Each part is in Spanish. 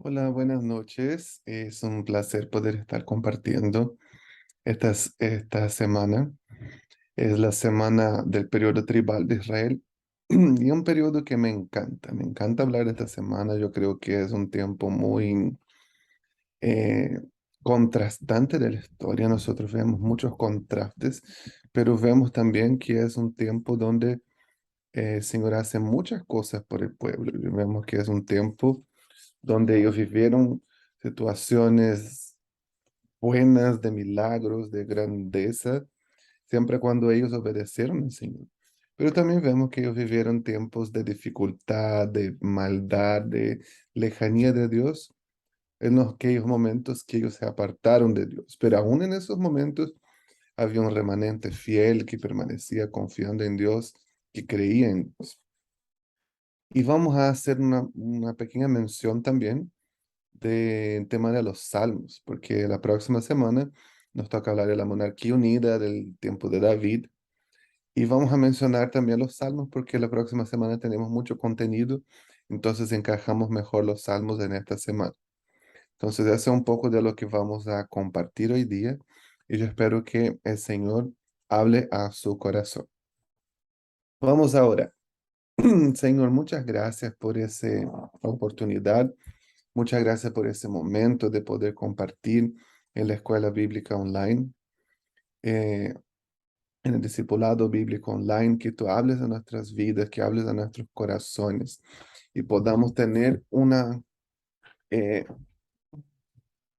Hola, buenas noches. Es un placer poder estar compartiendo esta semana. Es la semana del periodo tribal de Israel y un periodo que me encanta. Me encanta hablar de esta semana. Yo creo que es un tiempo muy eh, contrastante de la historia. Nosotros vemos muchos contrastes, pero vemos también que es un tiempo donde el Señor hace muchas cosas por el pueblo. Y vemos que es un tiempo donde ellos vivieron situaciones buenas, de milagros, de grandeza, siempre cuando ellos obedecieron al Señor. Pero también vemos que ellos vivieron tiempos de dificultad, de maldad, de lejanía de Dios, en aquellos momentos que ellos se apartaron de Dios. Pero aún en esos momentos había un remanente fiel que permanecía confiando en Dios, que creía en Dios. Y vamos a hacer una pequeña mención también del tema de los salmos, porque la próxima semana nos toca hablar de la monarquía unida, del tiempo de David, y vamos a mencionar también los salmos porque la próxima semana tenemos mucho contenido, entonces encajamos mejor los salmos en esta semana. Entonces, eso es un poco de lo que vamos a compartir hoy día, y yo espero que el Señor hable a su corazón. Vamos ahora. Señor, muchas gracias por esa oportunidad. Muchas gracias por ese momento de poder compartir en la escuela bíblica online, eh, en el discipulado bíblico online, que tú hables a nuestras vidas, que hables a nuestros corazones y podamos tener eh,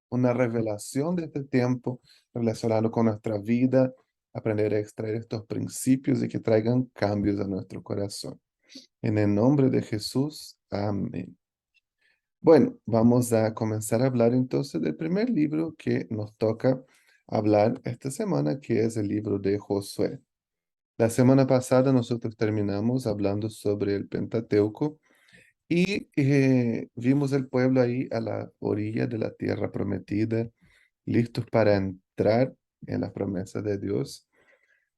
una revelación de este tiempo relacionado con nuestra vida, aprender a extraer estos principios y que traigan cambios a nuestro corazón. En el nombre de Jesús, amén. Bueno, vamos a comenzar a hablar entonces del primer libro que nos toca hablar esta semana, que es el libro de Josué. La semana pasada nosotros terminamos hablando sobre el Pentateuco y vimos el pueblo ahí a la orilla de la tierra prometida, listos para entrar en las promesas de Dios.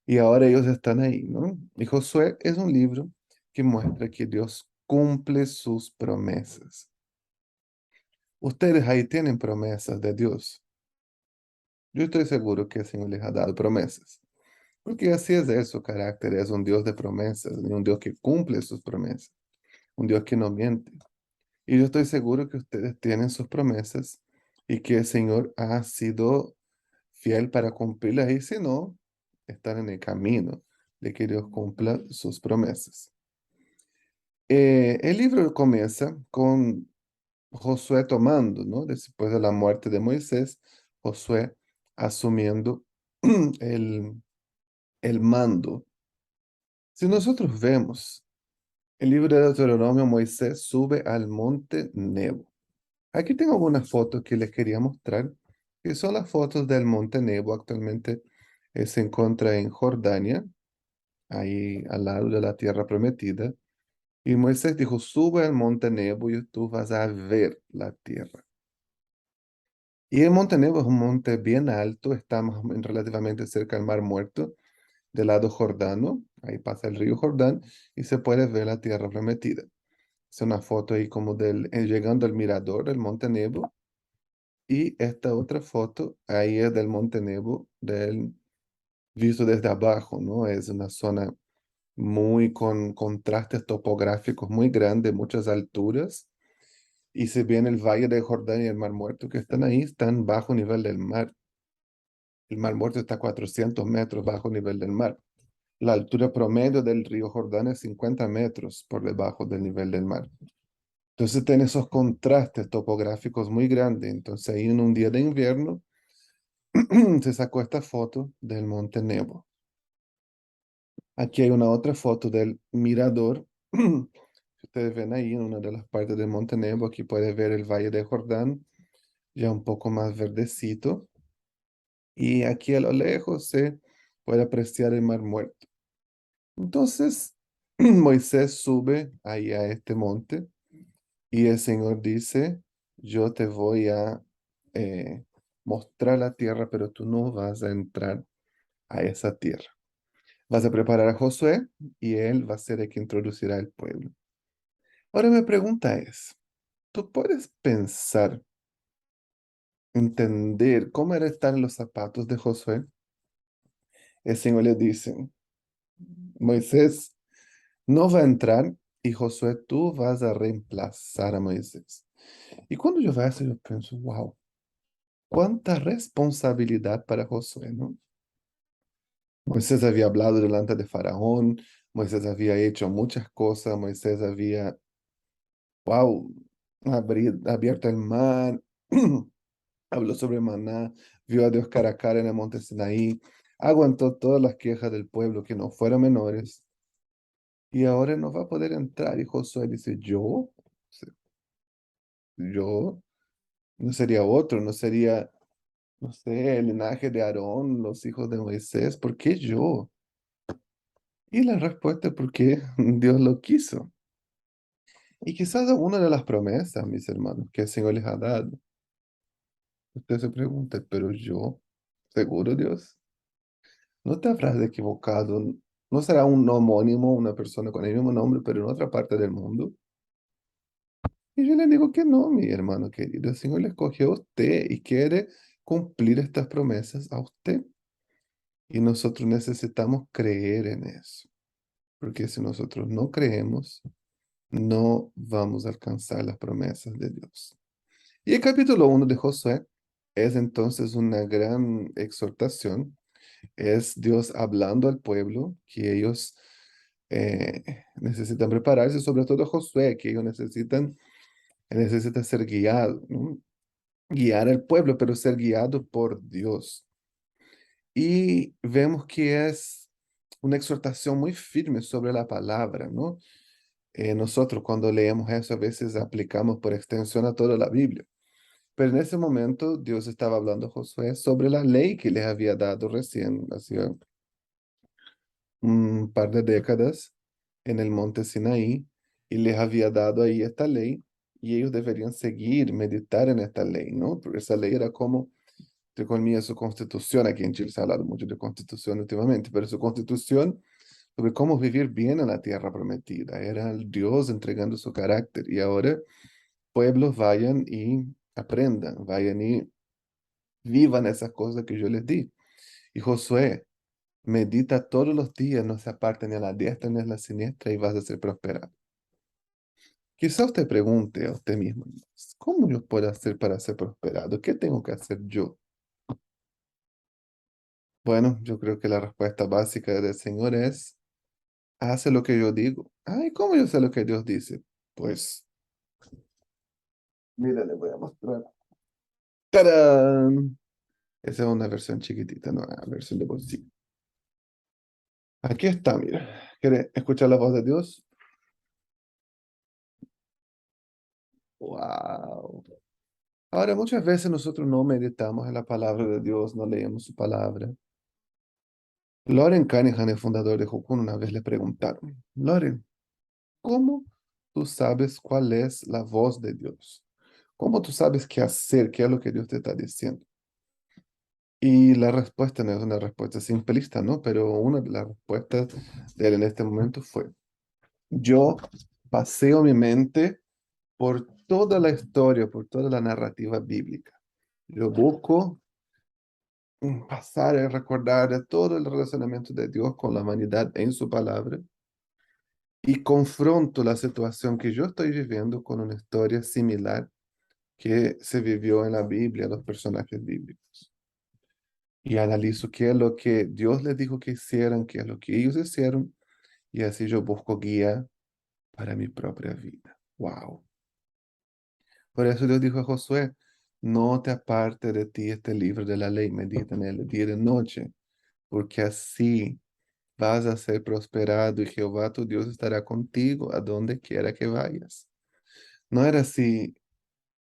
Y ahora ellos están ahí, ¿no? Y Josué es un libro que muestra que Dios cumple sus promesas. Ustedes ahí tienen promesas de Dios. Yo estoy seguro que el Señor les ha dado promesas, porque así es de su carácter, es un Dios de promesas, y un Dios que cumple sus promesas, un Dios que no miente. Y yo estoy seguro que ustedes tienen sus promesas y que el Señor ha sido fiel para cumplirlas, y si no, están en el camino de que Dios cumpla sus promesas. El libro comienza con Josué tomando, ¿no? Después de la muerte de Moisés, Josué asumiendo el, el mando. Si nosotros vemos el libro de Deuteronomio, Moisés sube al monte Nebo. Aquí tengo algunas fotos que les quería mostrar, que son las fotos del monte Nebo. Actualmente se encuentra en Jordania, ahí al lado de la tierra prometida. Y Moisés dijo, sube al monte Nebo y tú vas a ver la tierra. Y el monte Nebo es un monte bien alto, está más o menos relativamente cerca del Mar Muerto, del lado jordano, ahí pasa el río Jordán y se puede ver la tierra prometida. Es una foto ahí como llegando al mirador del monte Nebo, y esta otra foto ahí es del monte Nebo, visto desde abajo, ¿no? Es una zona muy con contrastes topográficos muy grandes, muchas alturas. Y si bien el valle de Jordán y el Mar Muerto que están ahí, están bajo nivel del mar. El Mar Muerto está a 400 metros bajo nivel del mar. La altura promedio del río Jordán es 50 metros por debajo del nivel del mar. Entonces tiene esos contrastes topográficos muy grandes. Entonces ahí en un día de invierno se sacó esta foto del monte Nebo. Aquí hay una otra foto del mirador. Si ustedes ven ahí en una de las partes del monte Nebo, aquí puede ver el valle de Jordán, ya un poco más verdecito. Y aquí a lo lejos se puede apreciar el Mar Muerto. Entonces, Moisés sube ahí a este monte y el Señor dice, yo te voy a eh, mostrar la tierra, pero tú no vas a entrar a esa tierra. Vas a preparar a Josué y él va a ser el que introducirá al pueblo. Ahora mi pregunta es, tú puedes pensar, entender cómo era estar en los zapatos de Josué. El Señor le dice, Moisés no va a entrar y Josué, tú vas a reemplazar a Moisés. Y cuando yo veo eso, yo pienso, wow, cuánta responsabilidad para Josué, ¿no? Moisés había hablado delante de Faraón, Moisés había hecho muchas cosas, Moisés había, wow, abierto el mar, habló sobre maná, vio a Dios cara a cara en el monte Sinaí, aguantó todas las quejas del pueblo que no fueron menores, y ahora no va a poder entrar. Y Josué dice, yo, no sería otro, no sería, no sé, el linaje de Aarón, los hijos de Moisés, ¿por qué yo? Y la respuesta es porque Dios lo quiso. Y quizás una de las promesas, mis hermanos, que el Señor les ha dado, usted se pregunta, pero yo, seguro Dios, no te habrás equivocado, no será un homónimo, una persona con el mismo nombre, pero en otra parte del mundo. Y yo le digo que no, mi hermano querido, el Señor le escogió a usted y quiere cumplir estas promesas a usted. Y nosotros necesitamos creer en eso, porque si nosotros no creemos, no vamos a alcanzar las promesas de Dios. Y el capítulo 1 de Josué es entonces una gran exhortación. Es Dios hablando al pueblo que ellos necesitan prepararse, sobre todo Josué, que ellos necesitan ser guiados, ¿no? Guiar al pueblo, pero ser guiado por Dios. Y vemos que es una exhortación muy firme sobre la palabra, ¿no? Nosotros cuando leemos eso a veces aplicamos por extensión a toda la Biblia. Pero en ese momento Dios estaba hablando a Josué sobre la ley que les había dado recién, hacía un par de décadas, en el monte Sinaí, y les había dado ahí esta ley, y ellos deberían seguir, meditar en esta ley, ¿no? Porque esa ley era como, entre comillas, su constitución. Aquí en Chile se ha hablado mucho de constitución últimamente, pero su constitución sobre cómo vivir bien en la tierra prometida. Era el Dios entregando su carácter, y ahora pueblos vayan y aprendan, vayan y vivan esas cosas que yo les di. Y Josué, medita todos los días, no se aparte ni a la diestra ni a la siniestra y vas a ser prosperado. Quizá usted pregunte a usted mismo, ¿cómo yo puedo hacer para ser prosperado? ¿Qué tengo que hacer yo? Bueno, yo creo que la respuesta básica del Señor es, hace lo que yo digo. Ay, ¿cómo yo sé lo que Dios dice? Pues, mira, le voy a mostrar. ¡Tarán! Esa es una versión chiquitita, no una versión de bolsillo. Aquí está, mira. ¿Quiere escuchar la voz de Dios? Wow. Ahora, muchas veces nosotros no meditamos en la palabra de Dios, no leemos su palabra. Loren Cunningham, el fundador de Jocún, una vez le preguntaron, Loren, ¿cómo tú sabes cuál es la voz de Dios? ¿Cómo tú sabes qué hacer? ¿Qué es lo que Dios te está diciendo? Y la respuesta no es una respuesta simplista, ¿no? Pero una de las respuestas de él en este momento fue, yo paseo mi mente por toda la historia, por toda la narrativa bíblica. Yo busco pasar a recordar de todo el relacionamiento de Dios con la humanidad en su palabra y confronto la situación que yo estoy viviendo con una historia similar que se vivió en la Biblia, los personajes bíblicos. Y analizo qué es lo que Dios les dijo que hicieran, qué es lo que ellos hicieron, y así yo busco guía para mi propia vida. Wow. Por eso Dios dijo a Josué, no te aparte de ti este libro de la ley, medita en él día y de noche, porque así vas a ser prosperado y Jehová tu Dios estará contigo a donde quiera que vayas. No era así,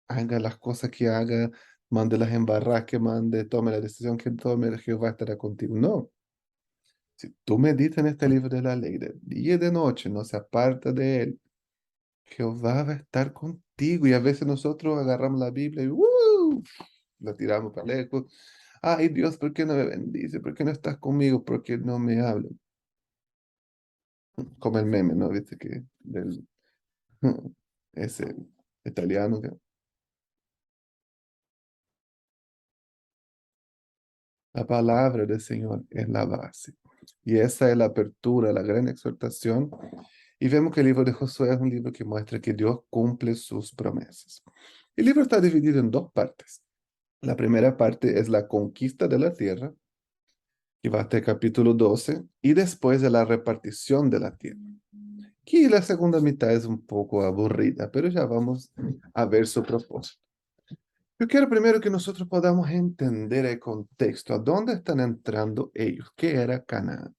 haga las cosas que haga, mande las embarras que mande, tome la decisión que tome, Jehová estará contigo. No, si tú meditas en este libro de la ley de día y de noche, no se aparta de él, Jehová va a estar contigo. Y a veces nosotros agarramos la Biblia y la tiramos para lejos. Ay Dios, ¿por qué no me bendice? ¿Por qué no estás conmigo? ¿Por qué no me hablas? Como el meme, ¿no? ¿Viste que del, ese? italiano. La palabra del Señor es la base. Y esa es la apertura, la gran exhortación. Y vemos que el libro de Josué es un libro que muestra que Dios cumple sus promesas. El libro está dividido en dos partes. La primera parte es la conquista de la tierra, que va hasta el capítulo 12, y después de la repartición de la tierra. Aquí la segunda mitad es un poco aburrida, pero ya vamos a ver su propósito. Yo quiero primero que nosotros podamos entender el contexto, a dónde están entrando ellos, qué era Canaán.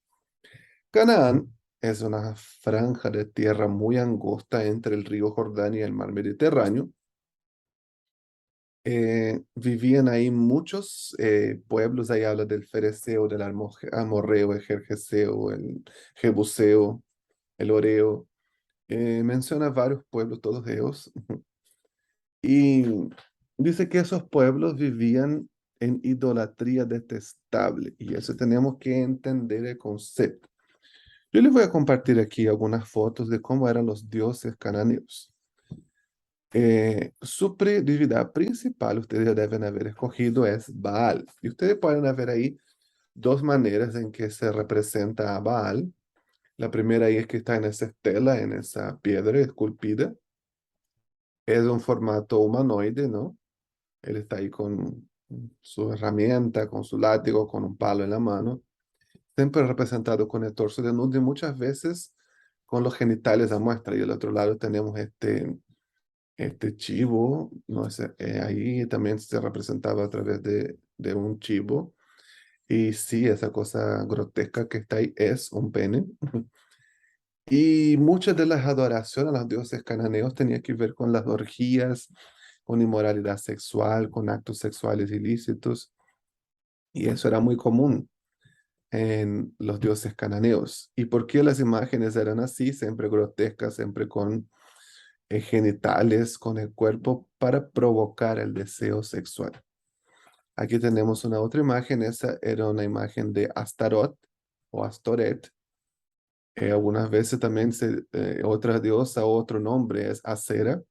Canaán es una franja de tierra muy angosta entre el río Jordán y el mar Mediterráneo. Vivían ahí muchos pueblos, ahí habla del Fereceo, del Amorreo, el Gergeseo, el Jebuseo, el Oreo. Menciona varios pueblos, todos ellos. Y dice que esos pueblos vivían en idolatría detestable. Y eso tenemos que entender el concepto. Yo les voy a compartir aquí algunas fotos de cómo eran los dioses cananeos. Su divinidad principal, ustedes ya deben haber escogido, es Baal. Y ustedes pueden ver ahí dos maneras en que se representa a Baal. La primera ahí es que está en esa estela, en esa piedra esculpida. Es un formato humanoide, ¿no? Él está ahí con su herramienta, con su látigo, con un palo en la mano, siempre representado con el torso desnudo y muchas veces con los genitales a muestra. Y al otro lado tenemos este chivo, no sé, ahí también se representaba a través de un chivo. Y sí, esa cosa grotesca que está ahí es un pene. Y muchas de las adoraciones a los dioses cananeos tenían que ver con las orgías, con inmoralidad sexual, con actos sexuales ilícitos. Y eso era muy común en los dioses cananeos. ¿Y por qué las imágenes eran así, siempre grotescas, siempre con genitales, con el cuerpo, para provocar el deseo sexual? Aquí tenemos una otra imagen, esa era una imagen de Astaroth o Astoret. Algunas veces también otra diosa, otro nombre es Acera.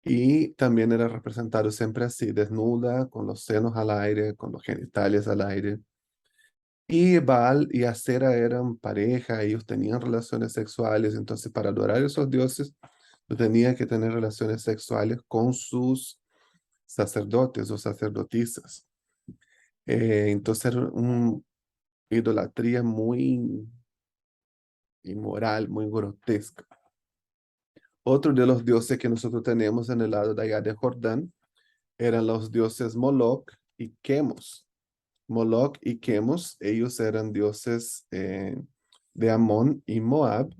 Y también era representado siempre así, desnuda, con los senos al aire, con los genitales al aire. Y Baal y Acera eran pareja, ellos tenían relaciones sexuales, entonces para adorar a esos dioses, tú tenías que tener relaciones sexuales con sus sacerdotes o sacerdotisas. Entonces era una idolatría muy inmoral, muy grotesca. Otro de los dioses que nosotros tenemos en el lado de allá de Jordán eran los dioses Moloch y Chemos. Moloch y Chemos, ellos eran dioses de Amón y Moab,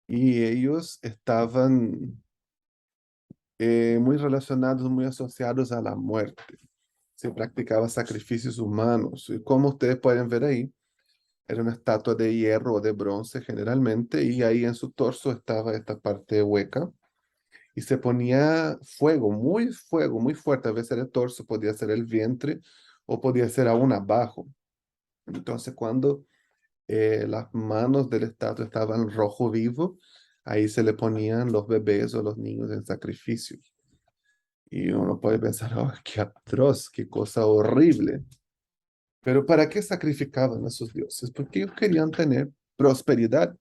y ellos estaban muy relacionados, muy asociados a la muerte. Se practicaba sacrificios humanos. Y como ustedes pueden ver ahí, era una estatua de hierro o de bronce generalmente, y ahí en su torso estaba esta parte hueca. Y se ponía fuego muy fuerte. A veces era el torso, podía ser el vientre o podía ser aún abajo. Entonces, cuando las manos del estatua estaban rojo vivo, ahí se le ponían los bebés o los niños en sacrificio. Y uno puede pensar, oh, qué atroz, qué cosa horrible. Pero ¿para qué sacrificaban a sus dioses? Porque ellos querían tener prosperidad.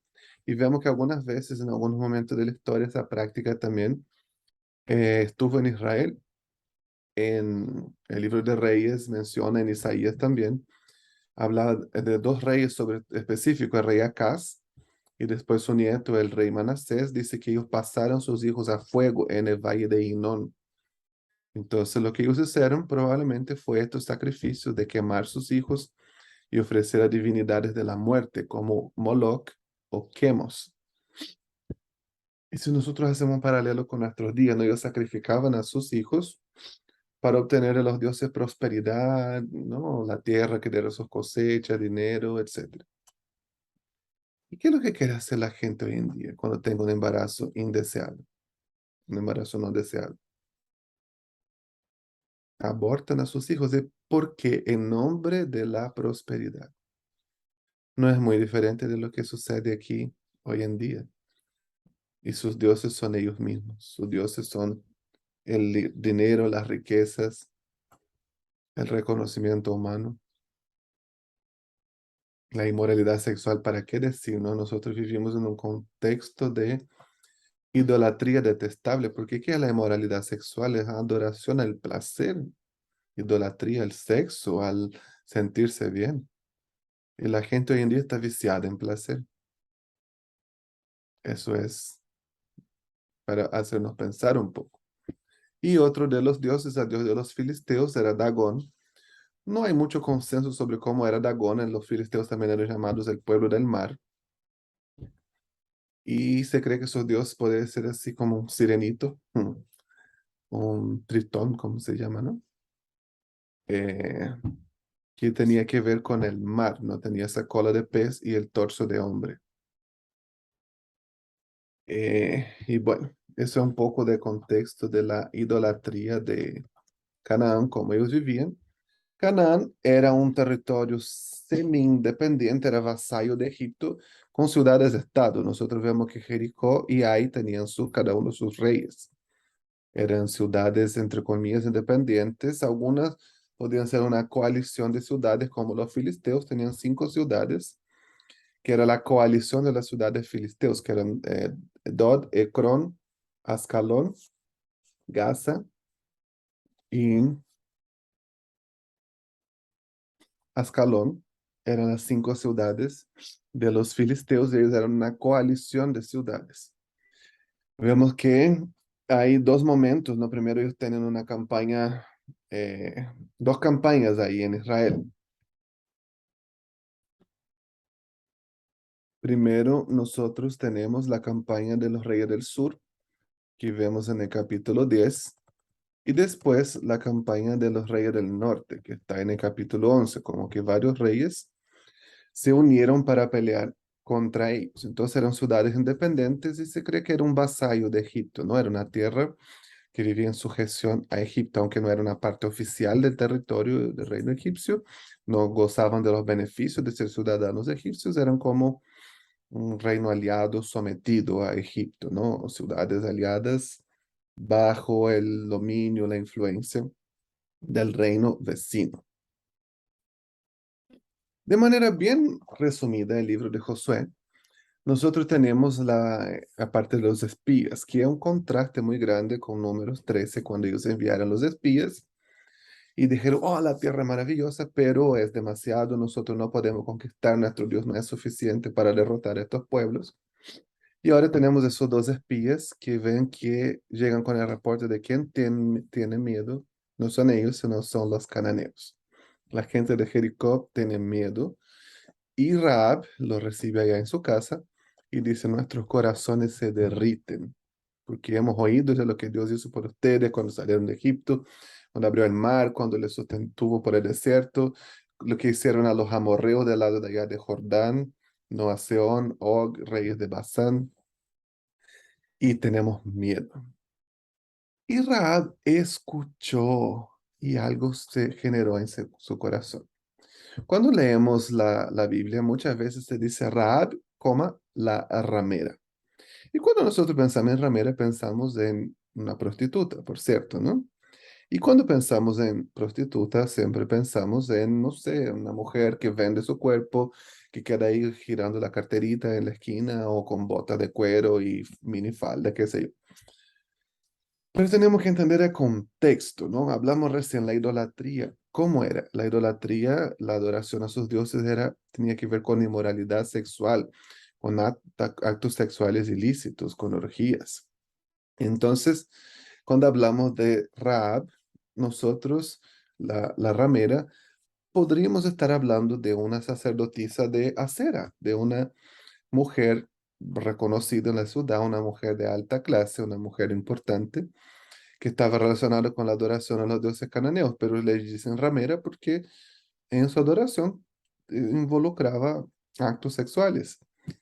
Y vemos que algunas veces, en algunos momentos de la historia, esa práctica también estuvo en Israel. En el libro de Reyes menciona en Isaías también, habla de dos reyes sobre específico, el rey Acaz y después su nieto, el rey Manasés. Dice que ellos pasaron sus hijos a fuego en el valle de Hinón. Entonces lo que ellos hicieron probablemente fue estos sacrificios de quemar sus hijos y ofrecer a divinidades de la muerte como Moloch o Chemos. Y si nosotros hacemos un paralelo con nuestros días, ¿no? Ellos sacrificaban a sus hijos para obtener de los dioses prosperidad, ¿no? La tierra que diera sus cosechas, dinero, etcétera. ¿Y qué es lo que quiere hacer la gente hoy en día cuando tenga un embarazo indeseado, un embarazo no deseado? Abortan a sus hijos. ¿De por qué? En nombre de la prosperidad. No es muy diferente de lo que sucede aquí hoy en día. y sus dioses son ellos mismos. Sus dioses son el dinero, las riquezas, el reconocimiento humano, la inmoralidad sexual. ¿Para qué decir, no? Nosotros vivimos en un contexto de idolatría detestable, porque ¿qué es la inmoralidad sexual? Es adoración al placer, idolatría al sexo, al sentirse bien. Y la gente hoy en día está viciada en placer. Eso es para hacernos pensar un poco. Y otro de los dioses, el dios de los filisteos, era Dagón. No hay mucho consenso sobre cómo era Dagón. En los filisteos también eran llamados el pueblo del mar. Y se cree que esos dioses pueden ser así como un sirenito, un tritón, como se llama, ¿no? Eh, que tenía que ver con el mar, ¿no? Tenía esa cola de pez y el torso de hombre. Y bueno, eso es un poco de contexto de la idolatría de Canaán, cómo ellos vivían. Canaán era un territorio semi-independiente, era vasallo de Egipto, con ciudades-estado. Nosotros vemos que Jericó y Ai tenían cada uno sus reyes. Eran ciudades, entre comillas, independientes. Algunas podían ser una coalición de ciudades, como los filisteos tenían 5 ciudades, que era la coalición de las ciudades filisteos, que eran Dod, Ecrón, Ascalón, Gaza y Ascalón. Eran las 5 ciudades de los filisteos, y ellos eran una coalición de ciudades. Vemos que hay dos momentos, ¿no? Primero ellos tienen una campaña, eh, dos campañas ahí en Israel. Primero, nosotros tenemos la campaña de los reyes del sur, que vemos en el capítulo 10, y después la campaña de los reyes del norte, que está en el capítulo 11, como que varios reyes se unieron para pelear contra ellos. Entonces eran ciudades independientes y se cree que era un vasallo de Egipto, ¿no? Era una tierra que vivía en sujeción a Egipto, aunque no era una parte oficial del territorio del reino egipcio, no gozaban de los beneficios de ser ciudadanos egipcios, eran como un reino aliado sometido a Egipto, ¿no? Ciudades aliadas bajo el dominio, la influencia del reino vecino. De manera bien resumida, el libro de Josué, nosotros tenemos la parte de los espías, que es un contraste muy grande con Números 13, cuando ellos enviaron los espías y dijeron, oh, la tierra es maravillosa, pero es demasiado, nosotros no podemos conquistar, nuestro Dios no es suficiente para derrotar a estos pueblos. Y ahora tenemos esos dos espías que ven que llegan con el reporte de quién tiene miedo. No son ellos, sino son los cananeos. La gente de Jericó tiene miedo y Raab lo recibe allá en su casa y dice, nuestros corazones se derriten porque hemos oído de lo que Dios hizo por ustedes cuando salieron de Egipto, cuando abrió el mar, cuando les sostuvo por el desierto, lo que hicieron a los amorreos del lado de allá de Jordán, no a Seón, Og, reyes de Basán, y tenemos miedo. Y Raab escuchó y algo se generó en su corazón. Cuando leemos la Biblia, muchas veces se dice Raab, la ramera. Y cuando nosotros pensamos en ramera, pensamos en una prostituta, por cierto, ¿no? Y cuando pensamos en prostituta, siempre pensamos en, no sé, una mujer que vende su cuerpo, que queda ahí girando la carterita en la esquina o con botas de cuero y minifalda, qué sé yo. Pero tenemos que entender el contexto, ¿no? Hablamos recién la idolatría. ¿Cómo era? La idolatría, la adoración a sus dioses tenía que ver con inmoralidad sexual, con actos sexuales ilícitos, con orgías. Entonces, cuando hablamos de Raab, nosotros, la ramera, podríamos estar hablando de una sacerdotisa de acera, de una mujer reconocida en la ciudad, una mujer de alta clase, una mujer importante que estaba relacionado con la adoración a los dioses cananeos, pero le dicen ramera porque en su adoración involucraba actos sexuales,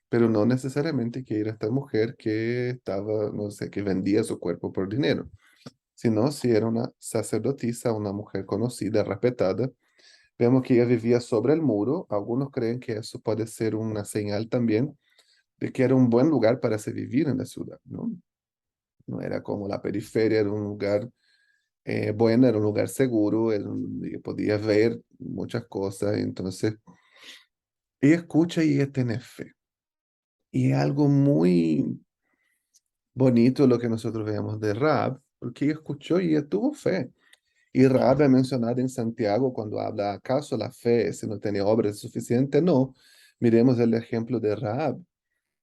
pero no necesariamente que era esta mujer que estaba, no sé, que vendía su cuerpo por dinero, sino si era una sacerdotisa, una mujer conocida, respetada. Vemos que ella vivía sobre el muro, algunos creen que eso puede ser una señal también de que era un buen lugar para se vivir en la ciudad, ¿no? No era como la periferia, era un lugar bueno, era un lugar seguro, y podías ver muchas cosas. Entonces, ella escucha y ella tiene fe. Y es algo muy bonito lo que nosotros veamos de Raab, porque ella escuchó y ella tuvo fe. Y Raab es mencionada en Santiago cuando habla, ¿acaso la fe si no tiene obras suficientes? No. Miremos el ejemplo de Raab,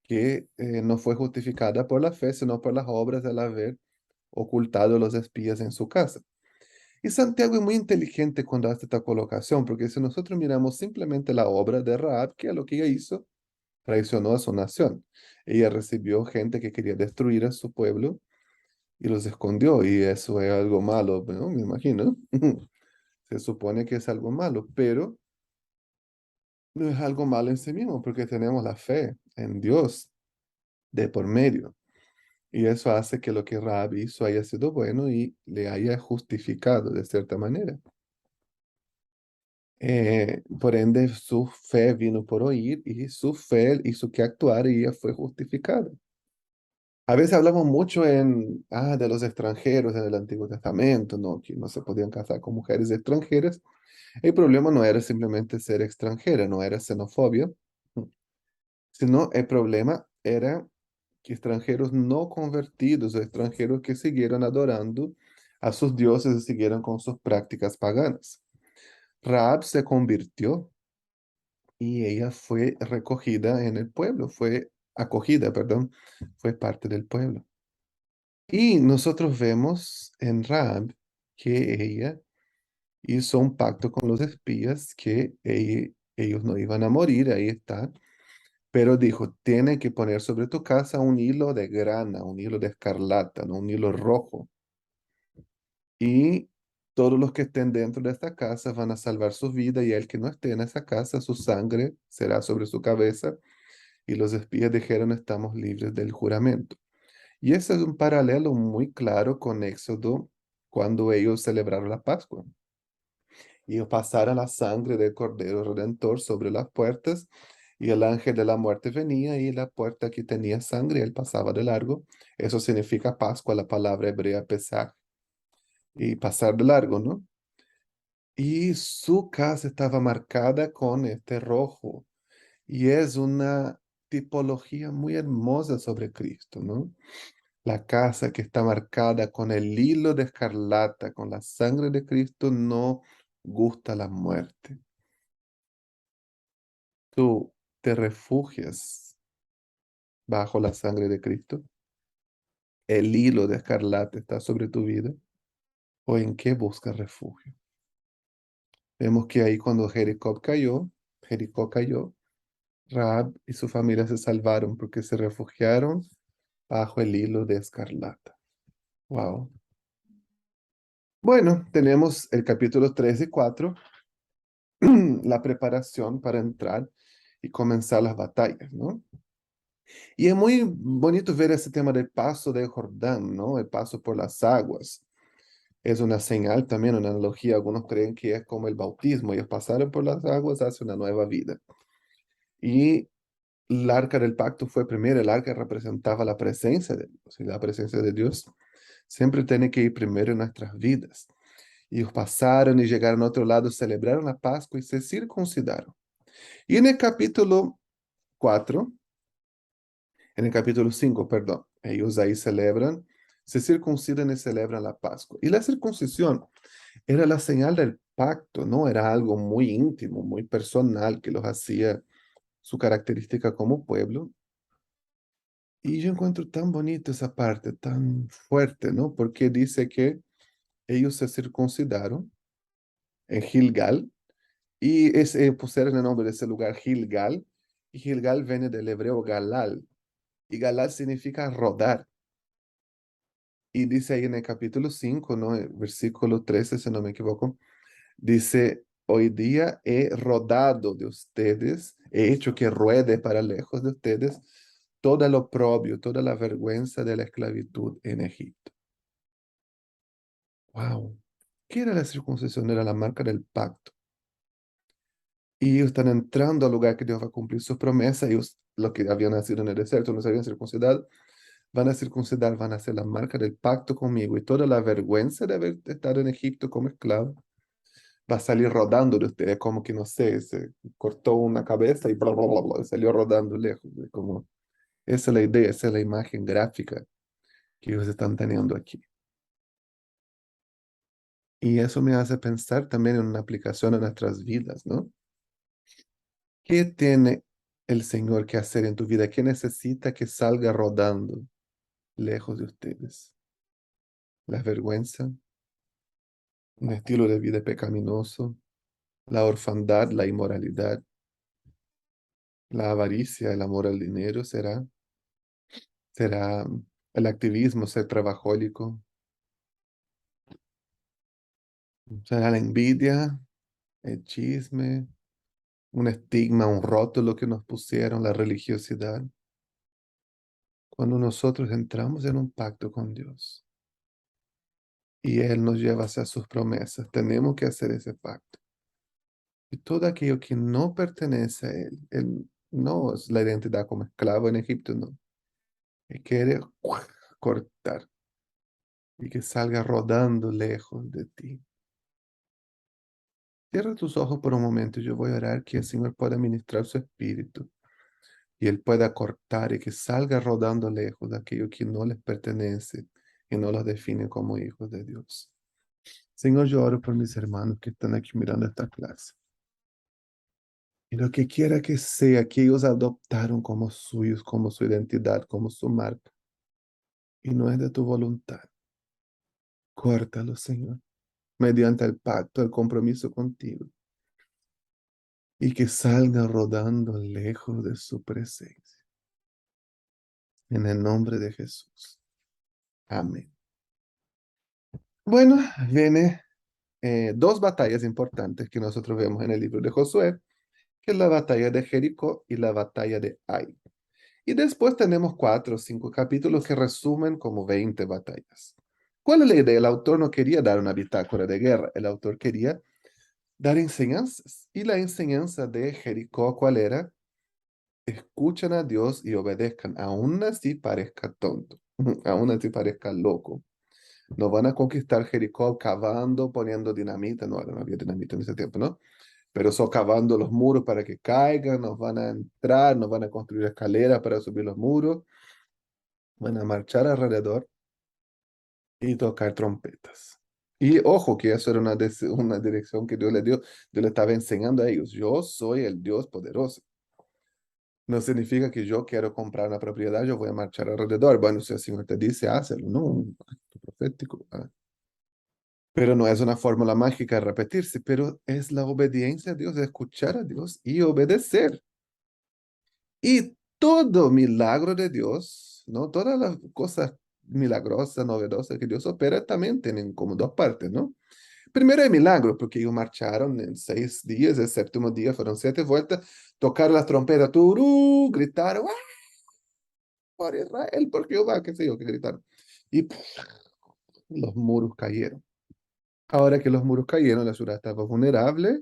que no fue justificada por la fe, sino por las obras del haber ocultado a los espías en su casa. Y Santiago es muy inteligente cuando hace esta colocación, porque si nosotros miramos simplemente la obra de Raab, ¿qué es lo que ella hizo? Traicionó a su nación. Ella recibió gente que quería destruir a su pueblo y los escondió, y eso es algo malo, ¿no? Me imagino. Se supone que es algo malo, pero no es algo malo en sí mismo, porque tenemos la fe en Dios de por medio. Y eso hace que lo que Rahab hizo haya sido bueno y le haya justificado de cierta manera. Por ende, su fe vino por oír y su fe hizo que actuar y ella fue justificada. A veces hablamos mucho de los extranjeros en el Antiguo Testamento, ¿no? Que no se podían casar con mujeres extranjeras. El problema no era simplemente ser extranjera, no era xenofobia, sino el problema era que extranjeros no convertidos o extranjeros que siguieron adorando a sus dioses y siguieron con sus prácticas paganas. Raab se convirtió y ella fue recogida en el pueblo, fue acogida, perdón, fue parte del pueblo. Y nosotros vemos en Raab que ella hizo un pacto con los espías que ellos no iban a morir, ahí está, pero dijo, tiene que poner sobre tu casa un hilo de grana, un hilo de escarlata, ¿no? Un hilo rojo. Y todos los que estén dentro de esta casa van a salvar su vida y el que no esté en esa casa, su sangre será sobre su cabeza. Y los espías dijeron, estamos libres del juramento. Y ese es un paralelo muy claro con Éxodo cuando ellos celebraron la Pascua. Y pasaron la sangre del Cordero Redentor sobre las puertas, y el ángel de la muerte venía, y la puerta que tenía sangre, él pasaba de largo. Eso significa Pascua, la palabra hebrea Pesach, y pasar de largo, ¿no? Y su casa estaba marcada con este rojo, y es una tipología muy hermosa sobre Cristo, ¿no? La casa que está marcada con el hilo de escarlata, con la sangre de Cristo, no gusta la muerte. Tú te refugias bajo la sangre de Cristo. El hilo de escarlata está sobre tu vida. ¿O en qué buscas refugio? Vemos que ahí cuando Jericó cayó, Rahab y su familia se salvaron porque se refugiaron bajo el hilo de escarlata. Wow. Bueno, tenemos el capítulo 3 y 4, la preparación para entrar y comenzar las batallas, ¿no? Y es muy bonito ver ese tema del paso del Jordán, ¿no? El paso por las aguas. Es una señal también, una analogía. Algunos creen que es como el bautismo. Ellos pasaron por las aguas hacia una nueva vida. Y el arca del pacto fue primero. El arca representaba la presencia de Dios. Y la presencia de Dios siempre tiene que ir primero en nuestras vidas. Y ellos pasaron y llegaron a otro lado, celebraron la Pascua y se circuncidaron. Y en el capítulo 4, en el capítulo 5, perdón, ellos ahí celebran, se circuncidan y celebran la Pascua. Y la circuncisión era la señal del pacto, ¿no? Era algo muy íntimo, muy personal que los hacía su característica como pueblo. Y yo encuentro tan bonito esa parte, tan fuerte, ¿no? Porque dice que ellos se circuncidaron en Gilgal y pusieron el nombre de ese lugar Gilgal. Y Gilgal viene del hebreo Galal. Y Galal significa rodar. Y dice ahí en el capítulo 5, ¿no? El versículo 13, si no me equivoco, dice, hoy día he rodado de ustedes, he hecho que ruede para lejos de ustedes todo lo oprobio, toda la vergüenza de la esclavitud en Egipto. Wow. ¿Qué era la circuncisión? Era la marca del pacto. Y ellos están entrando al lugar que Dios va a cumplir sus promesas. Ellos, los que habían nacido en el desierto, no se habían circuncidado, van a circuncidar, van a hacer la marca del pacto conmigo. Y toda la vergüenza de haber estado en Egipto como esclavo va a salir rodando de ustedes, como que no sé, se cortó una cabeza y bla, bla, bla, bla, salió rodando lejos. Como, esa es la idea, esa es la imagen gráfica que ellos están teniendo aquí. Y eso me hace pensar también en una aplicación a nuestras vidas, ¿no? ¿Qué tiene el Señor que hacer en tu vida? ¿Qué necesita que salga rodando lejos de ustedes? La vergüenza, un estilo de vida pecaminoso, la orfandad, la inmoralidad, la avaricia, el amor al dinero, será el activismo, ser trabajólico, será la envidia, el chisme, un estigma, un rótulo que nos pusieron, la religiosidad. Cuando nosotros entramos en un pacto con Dios y Él nos lleva hacia sus promesas, tenemos que hacer ese pacto. Y todo aquello que no pertenece a Él no es la identidad como esclavo en Egipto, no. Él quiere cortar y que salga rodando lejos de ti. Cierra tus ojos por un momento y yo voy a orar que el Señor pueda ministrar su espíritu y Él pueda cortar y que salga rodando lejos de aquello que no les pertenece y no los define como hijos de Dios. Señor, yo oro por mis hermanos que están aquí mirando esta clase. Y lo que quiera que sea que ellos adoptaron como suyos, como su identidad, como su marca, y no es de tu voluntad, córtalo, Señor, mediante el pacto, el compromiso contigo, y que salga rodando lejos de su presencia. En el nombre de Jesús. Amén. Bueno, viene dos batallas importantes que nosotros vemos en el libro de Josué, que es la batalla de Jericó y la batalla de Ai. Y después tenemos 4 o 5 capítulos que resumen como 20 batallas. ¿Cuál es la idea? El autor no quería dar una bitácora de guerra, el autor quería dar enseñanzas. Y la enseñanza de Jericó, ¿cuál era? Escuchen a Dios y obedezcan, aún así parezca tonto, aún así parezca loco. No van a conquistar Jericó cavando, poniendo dinamita, no había dinamita en ese tiempo, ¿no? Pero socavando los muros para que caigan, nos van a entrar, nos van a construir escaleras para subir los muros, van a marchar alrededor y tocar trompetas. Y ojo, que eso era una dirección que Dios le dio. Dios le estaba enseñando a ellos. Yo soy el Dios poderoso. No significa que yo quiero comprar una propiedad, yo voy a marchar alrededor. Bueno, si el Señor te dice, hazlo, ¿no? Un acto profético. Pero no es una fórmula mágica de repetirse, pero es la obediencia a Dios, de escuchar a Dios y obedecer. Y todo milagro de Dios, ¿no? Todas las cosas milagrosas, novedosas que Dios opera también tienen como dos partes, ¿no? Primero el milagro, porque ellos marcharon en 6 días, el séptimo día fueron 7 vueltas, tocaron las trompetas, turú, gritaron, ¡ah! Por Israel, por Jehová, qué sé yo, que gritaron. Y ¡puf! Los muros cayeron. Ahora que los muros cayeron, la ciudad estaba vulnerable.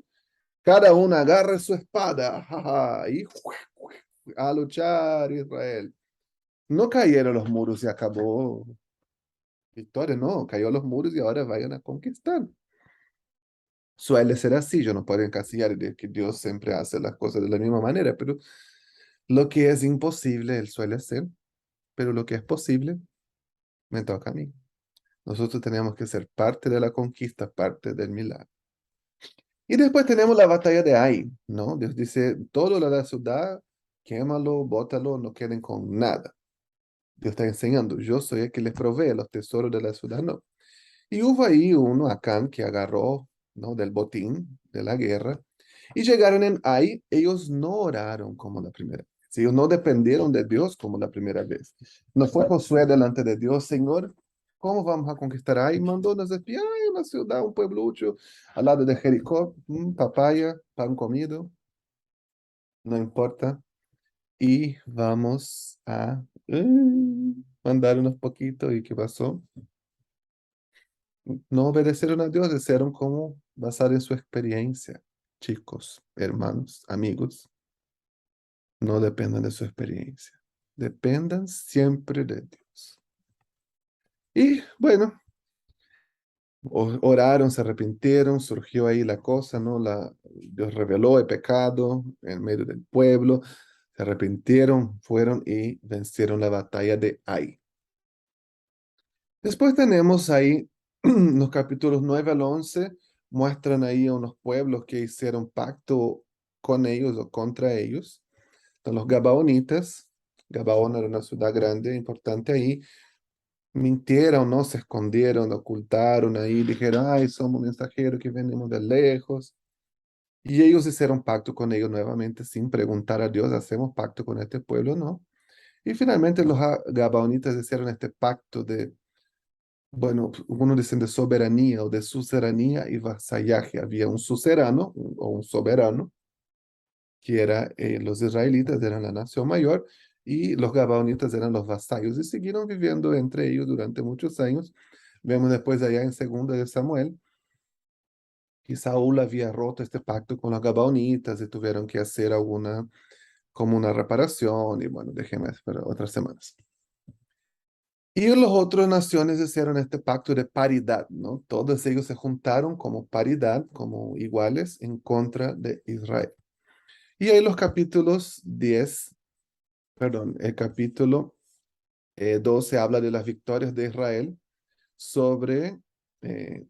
Cada uno agarre su espada, jaja, y a luchar, Israel. No cayeron los muros y acabó victoria, no, cayó los muros y ahora vayan a conquistar. Suele ser así, yo no puedo encasillar de que Dios siempre hace las cosas de la misma manera, pero lo que es imposible, Él suele hacer, pero lo que es posible, me toca a mí. Nosotros tenemos que ser parte de la conquista, parte del milagro. Y después tenemos la batalla de Ai, ¿no? Dios dice, todo lo de la ciudad, quémalo, bótalo, no queden con nada. Dios está enseñando, yo soy el que les provee los tesoros de la ciudad, no. Y hubo ahí uno, Acán, que agarró, ¿no? Del botín de la guerra. Y llegaron en Ai, ellos no oraron como la primera vez. Ellos no dependieron de Dios como la primera vez. No fue Josué delante de Dios, Señor, ¿cómo vamos a conquistar Ai? Mandó nos espiar, hay una ciudad, un pueblucho, al lado de Jericó, papaya, pan comido, no importa. Y vamos a mandar unos poquitos. ¿Y qué pasó? No obedecieron a Dios, desearon como basar en su experiencia. chicos, hermanos, amigos, no dependan de su experiencia. Dependan siempre de Dios. Y bueno, oraron, se arrepintieron, surgió ahí la cosa, ¿no? Dios reveló el pecado en medio del pueblo, se arrepintieron, fueron y vencieron la batalla de Ai. Después tenemos ahí los capítulos 9 al 11, muestran ahí a unos pueblos que hicieron pacto con ellos o contra ellos. Son los Gabaonitas. Gabaón era una ciudad grande, importante ahí. Mintieron, ¿no? Se escondieron, ocultaron ahí, dijeron, ay, somos mensajeros que venimos de lejos. Y ellos hicieron pacto con ellos nuevamente sin preguntar a Dios, ¿hacemos pacto con este pueblo? No. Y finalmente los Gabaonitas hicieron este pacto de, bueno, uno dicen de soberanía o de suceranía y vasallaje. Había un suzerano o un soberano, que era los israelitas, eran la nación mayor, y los gabaonitas eran los vasallos, y siguieron viviendo entre ellos durante muchos años. Vemos después allá en segunda de Samuel, que Saúl había roto este pacto con los gabaonitas y tuvieron que hacer alguna, como una reparación, y bueno, déjenme esperar otras semanas. Y las otras naciones hicieron este pacto de paridad, ¿no? Todos ellos se juntaron como paridad, como iguales, en contra de Israel. Y ahí los capítulos 10, perdón, el capítulo 12 habla de las victorias de Israel sobre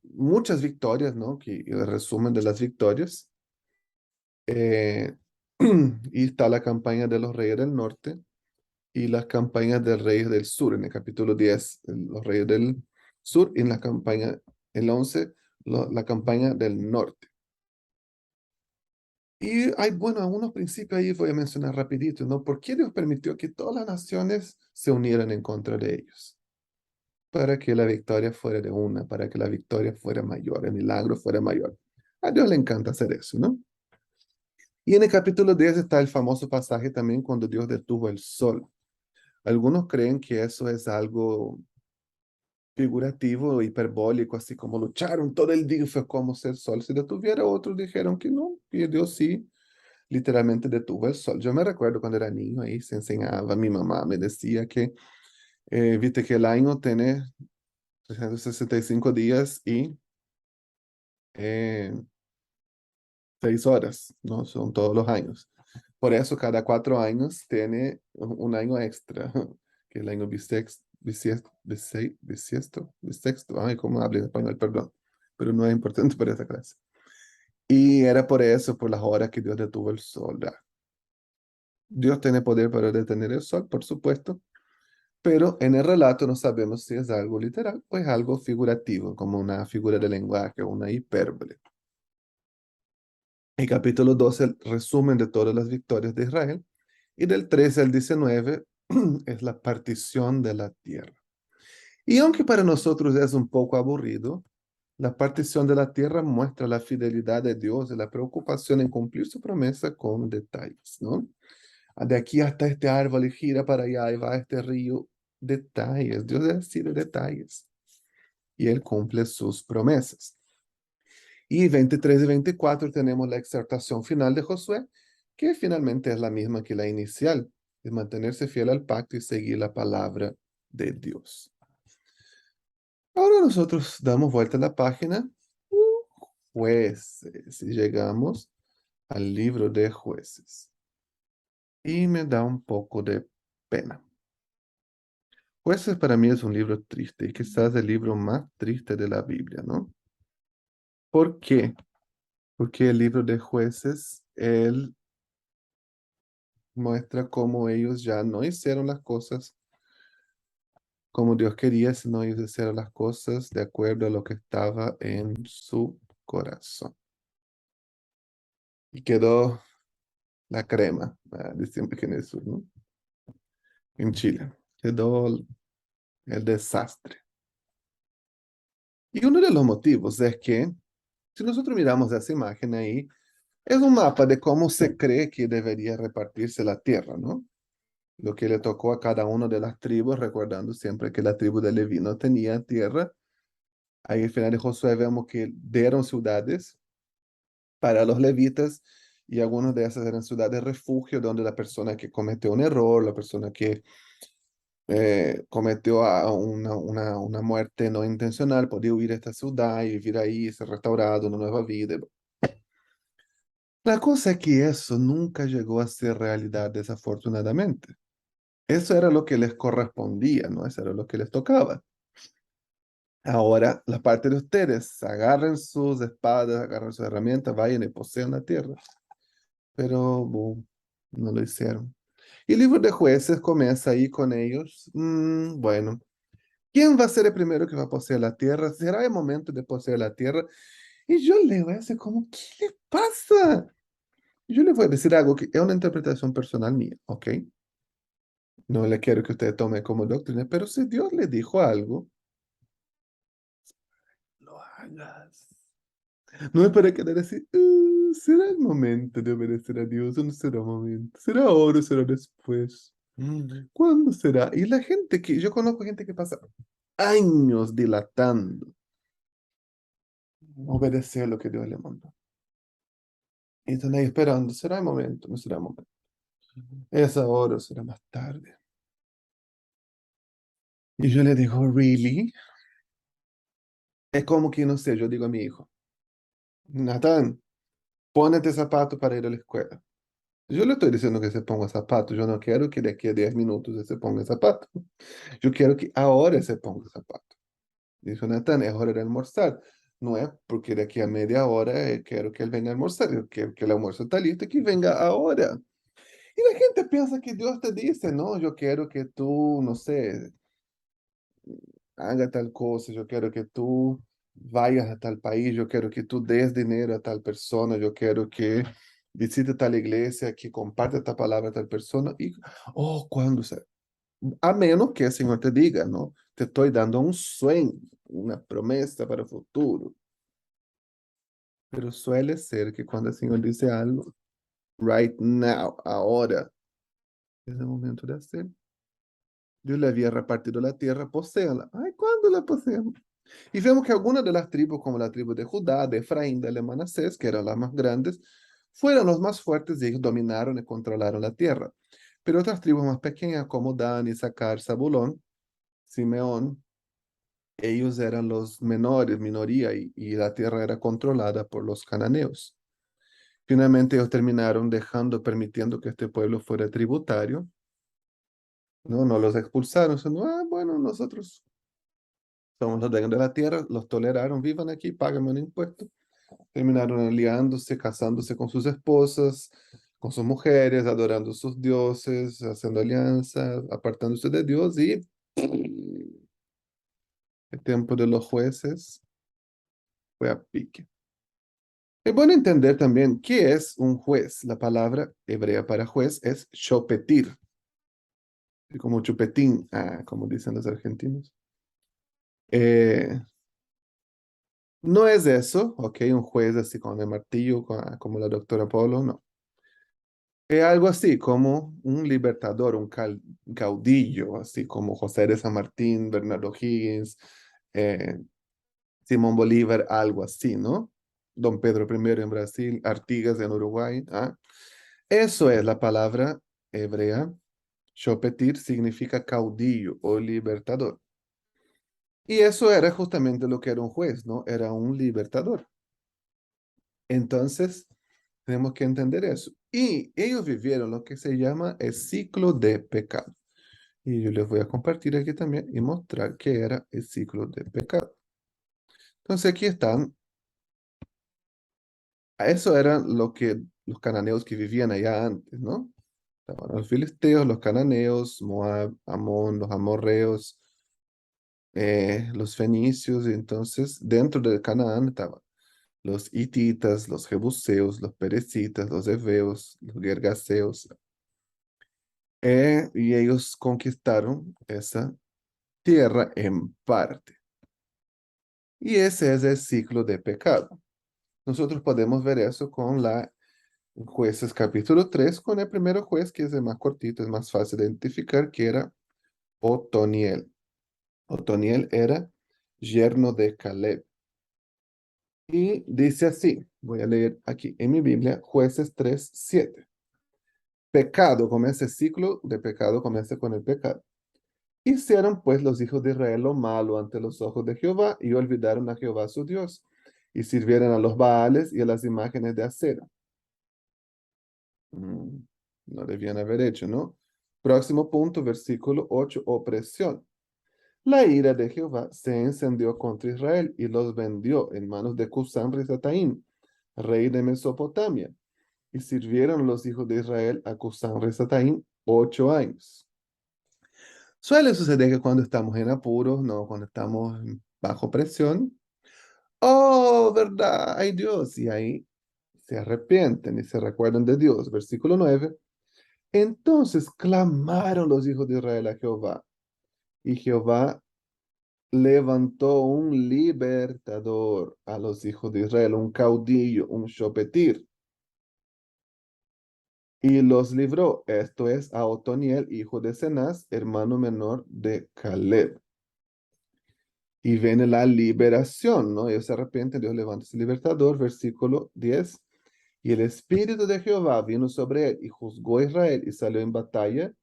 muchas victorias, ¿no? Que el resumen de las victorias. Eh, y está la campaña de los reyes del norte y las campañas de reyes del sur. En el capítulo 10, los reyes del sur, y en la campaña, el 11, la campaña del norte. Y hay, bueno, algunos principios ahí voy a mencionar rapidito, ¿no? ¿Por qué Dios permitió que todas las naciones se unieran en contra de ellos? Para que la victoria fuera de una, para que la victoria fuera mayor, el milagro fuera mayor. A Dios le encanta hacer eso, ¿no? Y en el capítulo 10 está el famoso pasaje también cuando Dios detuvo el sol. Algunos creen que eso es algo figurativo, hiperbólico, así como lucharon todo el día, fue como si el sol se detuviera. Otros dijeron que no, que Dios sí, literalmente detuvo el sol. Yo me recuerdo cuando era niño ahí se enseñaba, mi mamá me decía que, viste que el año tiene 365 días y eh, 6 horas, ¿no? Son todos los años. Por eso cada 4 años tiene un año extra, que el año bisiesto, ay, ¿cómo hablo en español? Perdón, pero no es importante para esta clase. Y era por eso, por las horas que Dios detuvo el sol. Dios tiene poder para detener el sol, por supuesto, pero en el relato no sabemos si es algo literal o es algo figurativo, como una figura de lenguaje o una hipérbole. El capítulo 12, el resumen de todas las victorias de Israel, y del 13 al 19 es la partición de la tierra. Y aunque para nosotros es un poco aburrido, la partición de la tierra muestra la fidelidad de Dios y la preocupación en cumplir su promesa con detalles, ¿no? De aquí hasta este árbol y gira para allá y va a este río. Detalles, Dios es así de detalles. Y Él cumple sus promesas. Y 23 y 24 tenemos la exhortación final de Josué, que finalmente es la misma que la inicial, de mantenerse fiel al pacto y seguir la palabra de Dios. Ahora nosotros damos vuelta a la página, jueces, y llegamos al libro de jueces. Y me da un poco de pena. Jueces para mí es un libro triste y quizás el libro más triste de la Biblia, ¿no? ¿Por qué? Porque el libro de jueces, él muestra cómo ellos ya no hicieron las cosas como Dios quería, sino ellos hicieron las cosas de acuerdo a lo que estaba en su corazón. Y quedó la crema, dicen que en el sur, ¿no? En Chile. Quedó el desastre. Y uno de los motivos es que, si nosotros miramos esa imagen ahí, es un mapa de cómo se cree que debería repartirse la tierra, ¿no? Lo que le tocó a cada una de las tribus, recordando siempre que la tribu de Leví no tenía tierra. Ahí al final de Josué vemos que dieron ciudades para los levitas, y algunas de esas eran ciudades de refugio donde la persona que cometió un error, la persona que cometió una muerte no intencional, podía huir a esta ciudad y vivir ahí, ser restaurado, una nueva vida. La cosa es que eso nunca llegó a ser realidad, desafortunadamente. Eso era lo que les correspondía, ¿no? Eso era lo que les tocaba. Ahora, la parte de ustedes, agarren sus espadas, agarren sus herramientas, vayan y posean la tierra. Pero boom, no lo hicieron. Y el libro de jueces comienza ahí con ellos. Bueno, ¿quién va a ser el primero que va a poseer la tierra? ¿Será el momento de poseer la tierra? Y yo leo eso como, ¿qué le pasa? Yo le voy a decir algo que es una interpretación personal mía, ¿ok? No le quiero que usted tome como doctrina, pero si Dios le dijo algo, lo hagas. No me para quedar así, ¿será el momento de obedecer a Dios o no será el momento? ¿Será ahora o será después? ¿Cuándo será? Y la gente que, yo conozco gente que pasa años dilatando obedecer lo que Dios le mandó. Y están ahí esperando, ¿será el momento? No será el momento. ¿Es ahora o será más tarde? Y yo le digo, ¿really? Es como que, no sé, yo digo a mi hijo, Natán, pónete zapato para ir a la escuela. Yo le estoy diciendo que se ponga zapato. Yo no quiero que de aquí a 10 minutos él se ponga zapato. Yo quiero que ahora se ponga zapato. Dijo Nathan, es hora de almorzar. No es porque de aquí a media hora quiero que él venga a almorzar. Yo quiero que el almuerzo está listo y que venga ahora. Y la gente piensa que Dios te dice, no, yo quiero que tú, no sé, haga tal cosa, yo quiero que tú vayas a tal país, yo quiero que tú des dinero a tal persona, yo quiero que visite tal iglesia, que comparte esta palabra a tal persona. Y, oh, cuando se... A menos que el Señor te diga, ¿no? Te estoy dando un sueño, una promesa para el futuro. Pero suele ser que cuando el Señor dice algo, right now, ahora, es el momento de hacer. Yo le había repartido la tierra, poséala. Ay, ¿cuándo la poseamos? Y vemos que algunas de las tribus, como la tribu de Judá, de Efraín, de Manasés, que eran las más grandes, fueron los más fuertes y ellos dominaron y controlaron la tierra. Pero otras tribus más pequeñas, como Dan, Isaacar, Zabulón, Simeón, ellos eran los menores, minoría, y la tierra era controlada por los cananeos. Finalmente ellos terminaron dejando, permitiendo que este pueblo fuera tributario, ¿no? No los expulsaron, sino, bueno, nosotros somos los dueños de la tierra, los toleraron, vivan aquí, páganme un impuesto. Terminaron aliándose, casándose con sus esposas, con sus mujeres, adorando a sus dioses, haciendo alianzas, apartándose de Dios y el tiempo de los jueces fue a pique. Es bueno entender también qué es un juez. La palabra hebrea para juez es chopetir, como chupetín, como dicen los argentinos. Eh, no es eso, ok, un juez así con el martillo, como la doctora Polo, no. Es algo así como un libertador, un caudillo, así como José de San Martín, Bernardo Higgins, eh, Simón Bolívar, algo así, ¿no? Don Pedro I en Brasil, Artigas en Uruguay. Eso es la palabra hebrea. Chopetir significa caudillo o libertador. Y eso era justamente lo que era un juez, ¿no? Era un libertador. Entonces, tenemos que entender eso. Y ellos vivieron lo que se llama el ciclo de pecado. Y yo les voy a compartir aquí también y mostrar qué era el ciclo de pecado. Entonces, aquí están. Eso eran lo que los cananeos que vivían allá antes, ¿no? Estaban los filisteos, los cananeos, Moab, Amón, los amorreos, los fenicios. Y entonces, dentro de Canaán estaban los hititas, los jebuseos, los perecitas, los heveos, los gergaseos. Y ellos conquistaron esa tierra en parte. Y ese es el ciclo de pecado. Nosotros podemos ver eso con la Jueces capítulo 3 con el primero juez, que es el más cortito, es más fácil de identificar, que era Otoniel. Otoniel era yerno de Caleb. Y dice así, voy a leer aquí en mi Biblia, Jueces 3:7. Pecado, comienza el ciclo de pecado, comienza con el pecado. Hicieron pues los hijos de Israel lo malo ante los ojos de Jehová y olvidaron a Jehová su Dios y sirvieron a los Baales y a las imágenes de acera. Mm, no debían haber hecho, ¿no? Próximo punto, versículo 8, opresión. La ira de Jehová se encendió contra Israel y los vendió en manos de Cusán Risataim, rey de Mesopotamia, y sirvieron los hijos de Israel a Cusán Risataim 8 años. Suele suceder que cuando estamos en apuros, no, cuando estamos bajo presión, oh, verdad, hay Dios, y ahí se arrepienten y se recuerdan de Dios. Versículo 9. Entonces clamaron los hijos de Israel a Jehová, y Jehová levantó un libertador a los hijos de Israel, un caudillo, un shopetir, y los libró. Esto es a Otoniel, hijo de Cenaz, hermano menor de Caleb. Y viene la liberación, ¿no? Ellos se arrepienten, Dios levanta ese libertador, versículo 10. Y el espíritu de Jehová vino sobre él y juzgó a Israel y salió en batalla.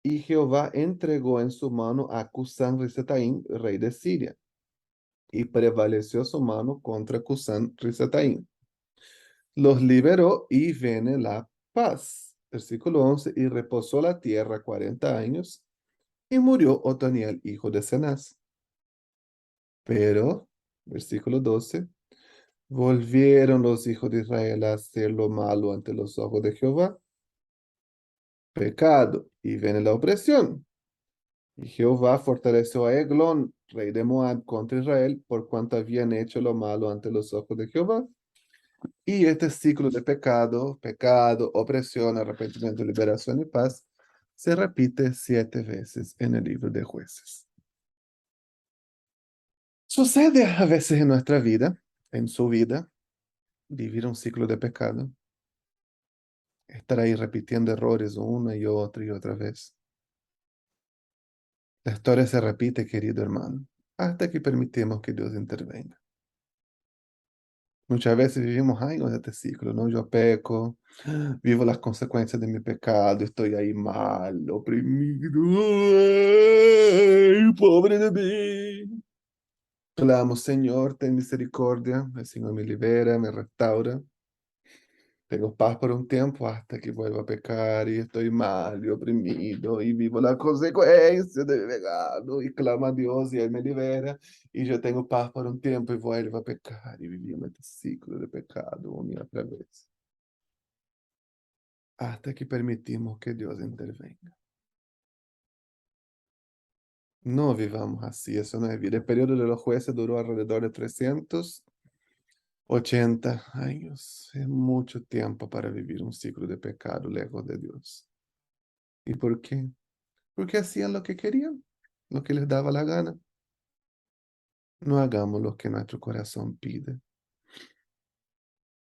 Y Jehová entregó en su mano a Cusán Risataim, rey de Siria, y prevaleció su mano contra Cusán Risataim. Los liberó y viene la paz. Versículo 11. Y reposó la tierra 40 años y murió Otoniel, hijo de Cenaz. Pero, versículo 12. Volvieron los hijos de Israel a hacer lo malo ante los ojos de Jehová. Pecado. Y viene la opresión. Y Jehová fortaleció a Eglón, rey de Moab, contra Israel, por cuanto habían hecho lo malo ante los ojos de Jehová. Y este ciclo de pecado, pecado, opresión, arrepentimiento, liberación y paz se repite 7 veces en el libro de Jueces. Sucede a veces en nuestra vida, en su vida, vivir un ciclo de pecado, estar ahí repitiendo errores una y otra vez. La historia se repite, querido hermano, hasta que permitimos que Dios intervenga. Muchas veces vivimos años de este ciclo, ¿no? Yo peco, vivo las consecuencias de mi pecado, estoy ahí mal, oprimido, ¡ay, pobre de mí! Clamo, Señor, ten misericordia, el Señor me libera, me restaura. Tengo paz por un tiempo hasta que vuelva a pecar y estoy mal y oprimido y vivo la consecuencia de mi pecado y clamo a Dios y Él me libera y yo tengo paz por un tiempo y vuelvo a pecar y vivimos este ciclo de pecado una y otra vez hasta que permitimos que Dios intervenga. No vivamos así, eso no es vida. El periodo de los jueces duró alrededor de 380 años. Es mucho tiempo para vivir un ciclo de pecado lejos de Dios. ¿Y por qué? Porque hacían lo que querían, lo que les daba la gana. No hagamos lo que nuestro corazón pide.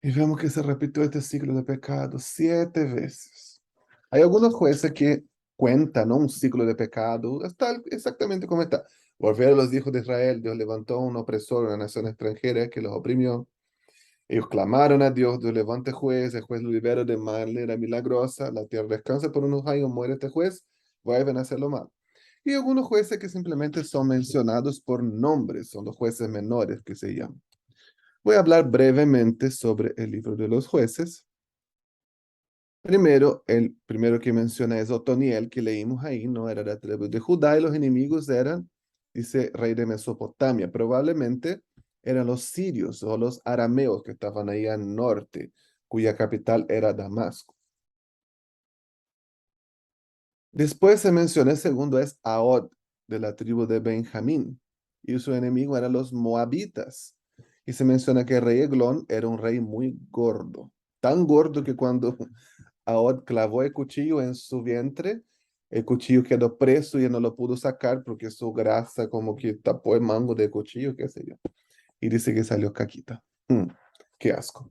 Y vemos que se repitió este ciclo de pecado 7 veces. Hay algunos jueces que cuentan, ¿no? Un ciclo de pecado, está exactamente como está. Volvieron los hijos de Israel, Dios levantó un opresor, una nación extranjera que los oprimió. Ellos clamaron a Dios, Dios levanta juez, el juez lo libera de manera milagrosa, la tierra descansa por unos años, muere este juez, vuelven a hacerlo mal. Y algunos jueces que simplemente son mencionados por nombres, son los jueces menores que se llaman. Voy a hablar brevemente sobre el libro de los jueces. Primero, el primero que menciona es Otoniel, que leímos ahí, no era de la tribu de Judá, y los enemigos eran, dice, rey de Mesopotamia. Probablemente eran los sirios o los arameos que estaban ahí al norte, cuya capital era Damasco. Después se menciona el segundo es Ahod, de la tribu de Benjamín, y su enemigo eran los moabitas. Y se menciona que el rey Eglón era un rey muy gordo, tan gordo que cuando Ahod clavó el cuchillo en su vientre, el cuchillo quedó preso y él no lo pudo sacar porque su grasa como que tapó el mango del cuchillo, qué sé yo. Y dice que salió caquita. Qué asco.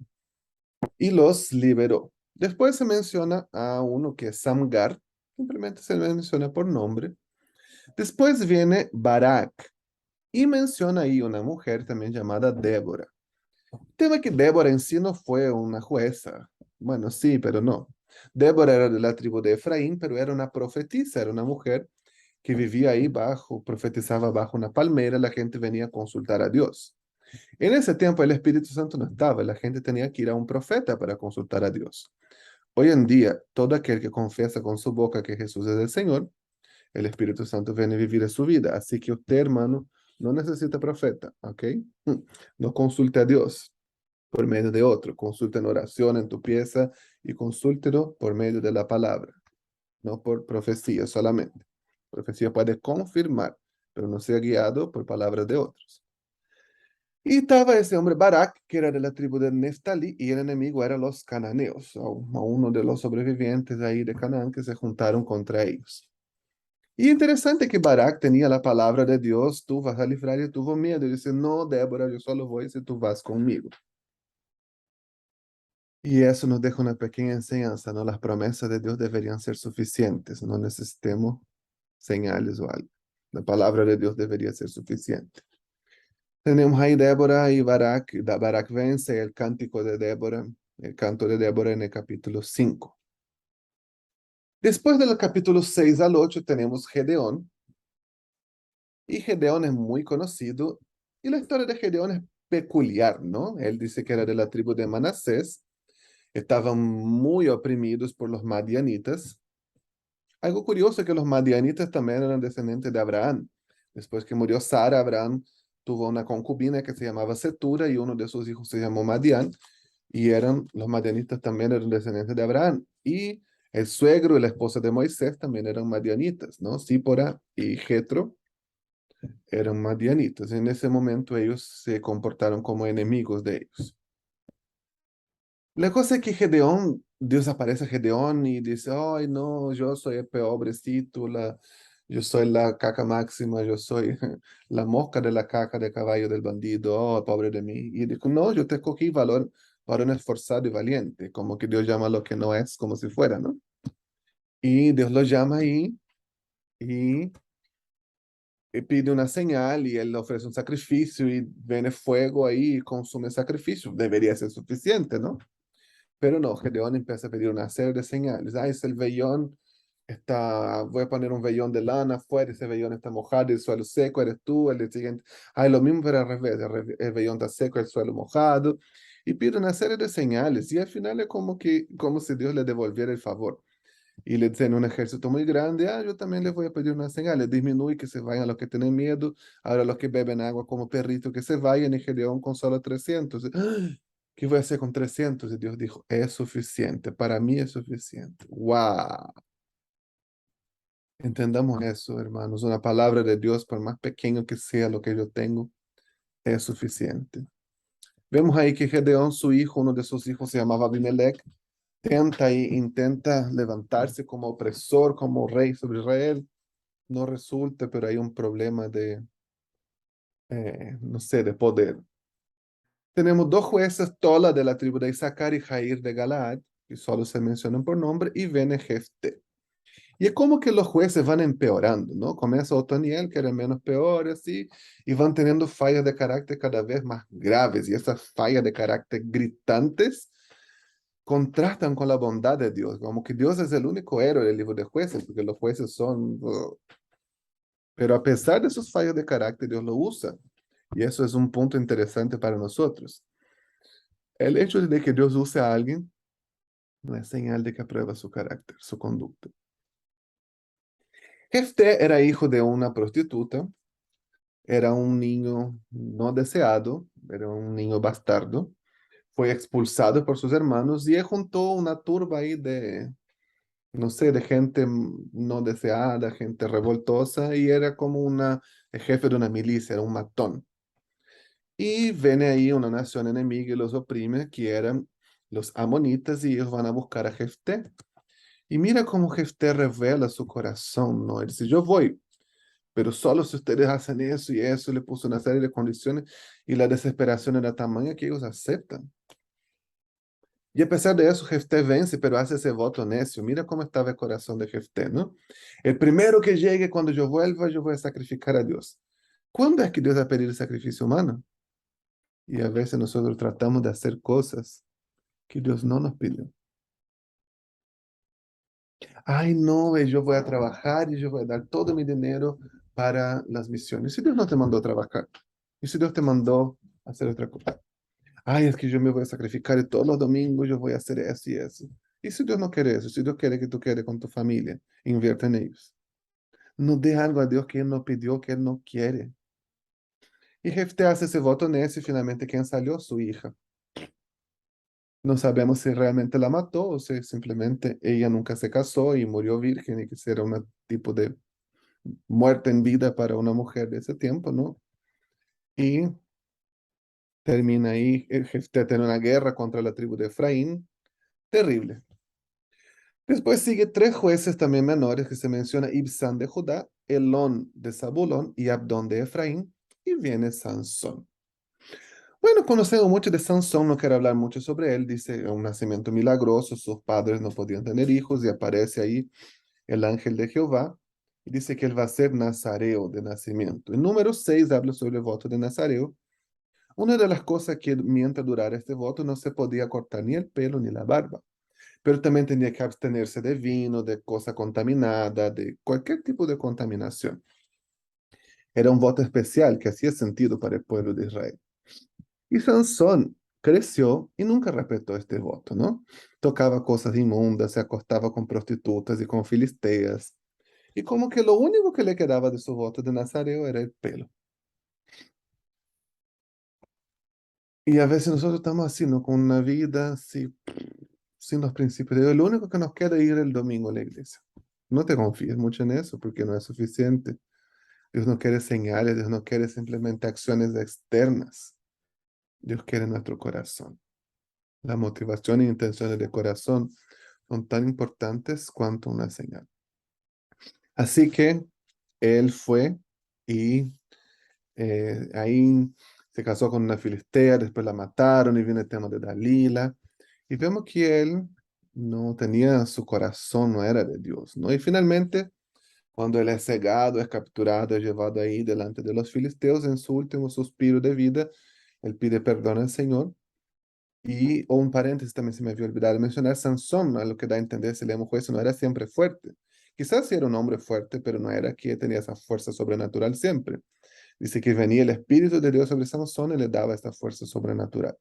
Y los liberó. Después se menciona a uno que es Samgar, simplemente se le menciona por nombre. Después viene Barak y menciona ahí una mujer también llamada Débora. Tema que Débora en sí no fue una jueza. Bueno, sí, pero no. Débora era de la tribu de Efraín, pero era una profetisa, era una mujer que vivía ahí bajo, profetizaba bajo una palmera, la gente venía a consultar a Dios. En ese tiempo el Espíritu Santo no estaba, la gente tenía que ir a un profeta para consultar a Dios. Hoy en día, todo aquel que confiesa con su boca que Jesús es el Señor, el Espíritu Santo viene a vivir en su vida. Así que usted, hermano, no necesita profeta, ¿ok? No consulte a Dios por medio de otro, consulte en oración en tu pieza y consúltelo por medio de la palabra, no por profecía solamente. Profecía puede confirmar, pero no sea guiado por palabras de otros. Y estaba ese hombre Barak, que era de la tribu de Neftalí, y el enemigo eran los cananeos, a uno de los sobrevivientes ahí de Canaán que se juntaron contra ellos. Y interesante que Barak tenía la palabra de Dios, tú vas a librar y tuvo miedo. Y dice, no, Débora, yo solo voy si tú vas conmigo. Y eso nos deja una pequeña enseñanza, ¿no? Las promesas de Dios deberían ser suficientes, no necesitemos señales o algo. La palabra de Dios debería ser suficiente. Tenemos ahí Débora y Barak. Barak vence el cántico de Débora, el canto de Débora en el capítulo 5. Después del capítulo 6 al 8 tenemos Gedeón, y Gedeón es muy conocido, y la historia de Gedeón es peculiar, ¿no? Él dice que era de la tribu de Manasés, estaban muy oprimidos por los madianitas. Algo curioso es que los madianitas también eran descendientes de Abraham. Después que murió Sara, Abraham tuvo una concubina que se llamaba Setura y uno de sus hijos se llamó Madián, y los madianitas también eran descendientes de Abraham. Y el suegro y la esposa de Moisés también eran madianitas, ¿no? Sípora y Jetro eran madianitas. En ese momento ellos se comportaron como enemigos de ellos. La cosa es que Gedeón, Dios aparece a Gedeón y dice, ay no, yo soy el pobrecito, yo soy la caca máxima, yo soy la mosca de la caca de caballo del bandido, oh, pobre de mí. Y dijo, no, yo te escogí varón esforzado y valiente, como que Dios llama lo que no es como si fuera, ¿no? Y Dios lo llama ahí y pide una señal y él le ofrece un sacrificio y viene fuego ahí y consume el sacrificio. Debería ser suficiente, ¿no? Pero no, Gedeón empieza a pedir una serie de señales. Ah, es el vellón, voy a poner un vellón de lana afuera, ese vellón está mojado, el suelo seco, eres tú, el siguiente. Ah, lo mismo pero al revés, el vellón está seco, el suelo mojado. Y pide una serie de señales y al final es como si Dios le devolviera el favor. Y le dicen un ejército muy grande, ah, yo también les voy a pedir una señal, les disminuye que se vayan los que tienen miedo, ahora los que beben agua como perrito que se vayan, y Gedeón con solo 300. ¿Qué voy a hacer con 300? Y Dios dijo, es suficiente, para mí es suficiente. ¡Wow! Entendamos eso, hermanos. Una palabra de Dios, por más pequeño que sea lo que yo tengo, es suficiente. Vemos ahí que Gedeón, su hijo, uno de sus hijos se llamaba Abimelech, intenta levantarse como opresor, como rey sobre Israel. No resulta, pero hay un problema no sé, de poder. Tenemos dos jueces, Tola de la tribu de Isaacar y Jair de Galaad, que solo se mencionan por nombre, y Bene Jefte. Y es como que los jueces van empeorando, ¿no? Comienza Otoniel, que era el menos peor, así, y van teniendo fallas de carácter cada vez más graves, y esas fallas de carácter gritantes contrastan con la bondad de Dios, como que Dios es el único héroe del libro de jueces, porque los jueces son... pero a pesar de sus fallas de carácter, Dios lo usa. Y eso es un punto interesante para nosotros. El hecho de que Dios use a alguien no es señal de que aprueba su carácter, su conducta. Jefté era hijo de una prostituta, era un niño no deseado, era un niño bastardo, fue expulsado por sus hermanos y él juntó una turba ahí de, no sé, de gente no deseada, gente revoltosa, y era como el jefe de una milicia, era un matón. Y viene ahí una nación enemiga y los oprime, que eran los amonitas, y ellos van a buscar a Jefté. Y mira cómo Jefté revela su corazón, ¿no? Él dice, yo voy, pero solo si ustedes hacen eso y eso, le puso una serie de condiciones, y la desesperación era tamaña que ellos aceptan. Y a pesar de eso, Jefté vence, pero hace ese voto necio. Mira cómo estaba el corazón de Jefté, ¿no? El primero que llegue cuando yo vuelva, yo voy a sacrificar a Dios. ¿Cuándo es que Dios va a pedir el sacrificio humano? Y a veces nosotros tratamos de hacer cosas que Dios no nos pidió. Ay, no, yo voy a trabajar y yo voy a dar todo mi dinero para las misiones. ¿Y si Dios no te mandó a trabajar? ¿Y si Dios te mandó a hacer otra cosa? Ay, es que yo me voy a sacrificar y todos los domingos yo voy a hacer eso y eso. ¿Y si Dios no quiere eso? Si Dios quiere que tú quedes con tu familia, invierte en ellos. No dé algo a Dios que Él no pidió, que Él no quiere. Y Jefté hace ese voto nesse y finalmente quien salió, su hija. No sabemos si realmente la mató o si simplemente ella nunca se casó y murió virgen y que era un tipo de muerte en vida para una mujer de ese tiempo, ¿no? Y termina ahí, Jefté tiene una guerra contra la tribu de Efraín, terrible. Después sigue tres jueces también menores que se menciona Ibzán de Judá, Elón de Zabulón y Abdón de Efraín, y viene Sansón. Bueno, conocemos mucho de Sansón, no quiero hablar mucho sobre él, dice un nacimiento milagroso, sus padres no podían tener hijos y aparece ahí el ángel de Jehová y dice que él va a ser nazareo de nacimiento. El número 6 habla sobre el voto de nazareo. Una de las cosas que mientras durara este voto no se podía cortar ni el pelo ni la barba, pero también tenía que abstenerse de vino, de cosa contaminada, de cualquier tipo de contaminación. Era un voto especial que hacía sentido para el pueblo de Israel. Y Sansón creció y nunca respetó este voto, ¿no? Tocaba cosas inmundas, se acostaba con prostitutas y con filisteas. Y como que lo único que le quedaba de su voto de Nazareo era el pelo. Y a veces nosotros estamos así, ¿no? Con una vida así, sin los principios de Dios. Lo único que nos queda es ir el domingo a la iglesia. No te confíes mucho en eso porque no es suficiente. Dios no quiere señales, Dios no quiere simplemente acciones externas. Dios quiere nuestro corazón. La motivación e intenciones de corazón son tan importantes cuanto una señal. Así que él fue y ahí se casó con una filistea, después la mataron y viene el tema de Dalila. Y vemos que él no tenía su corazón, no era de Dios, ¿no? Y finalmente, cuando él es cegado, es capturado, es llevado ahí delante de los filisteos, en su último suspiro de vida, él pide perdón al Señor. Y, o un paréntesis también se me había olvidado mencionar, Sansón, a lo que da a entender, si leemos jueces, no era siempre fuerte. Quizás sí era un hombre fuerte, pero no era que tenía esa fuerza sobrenatural siempre. Dice que venía el Espíritu de Dios sobre Sansón y le daba esta fuerza sobrenatural.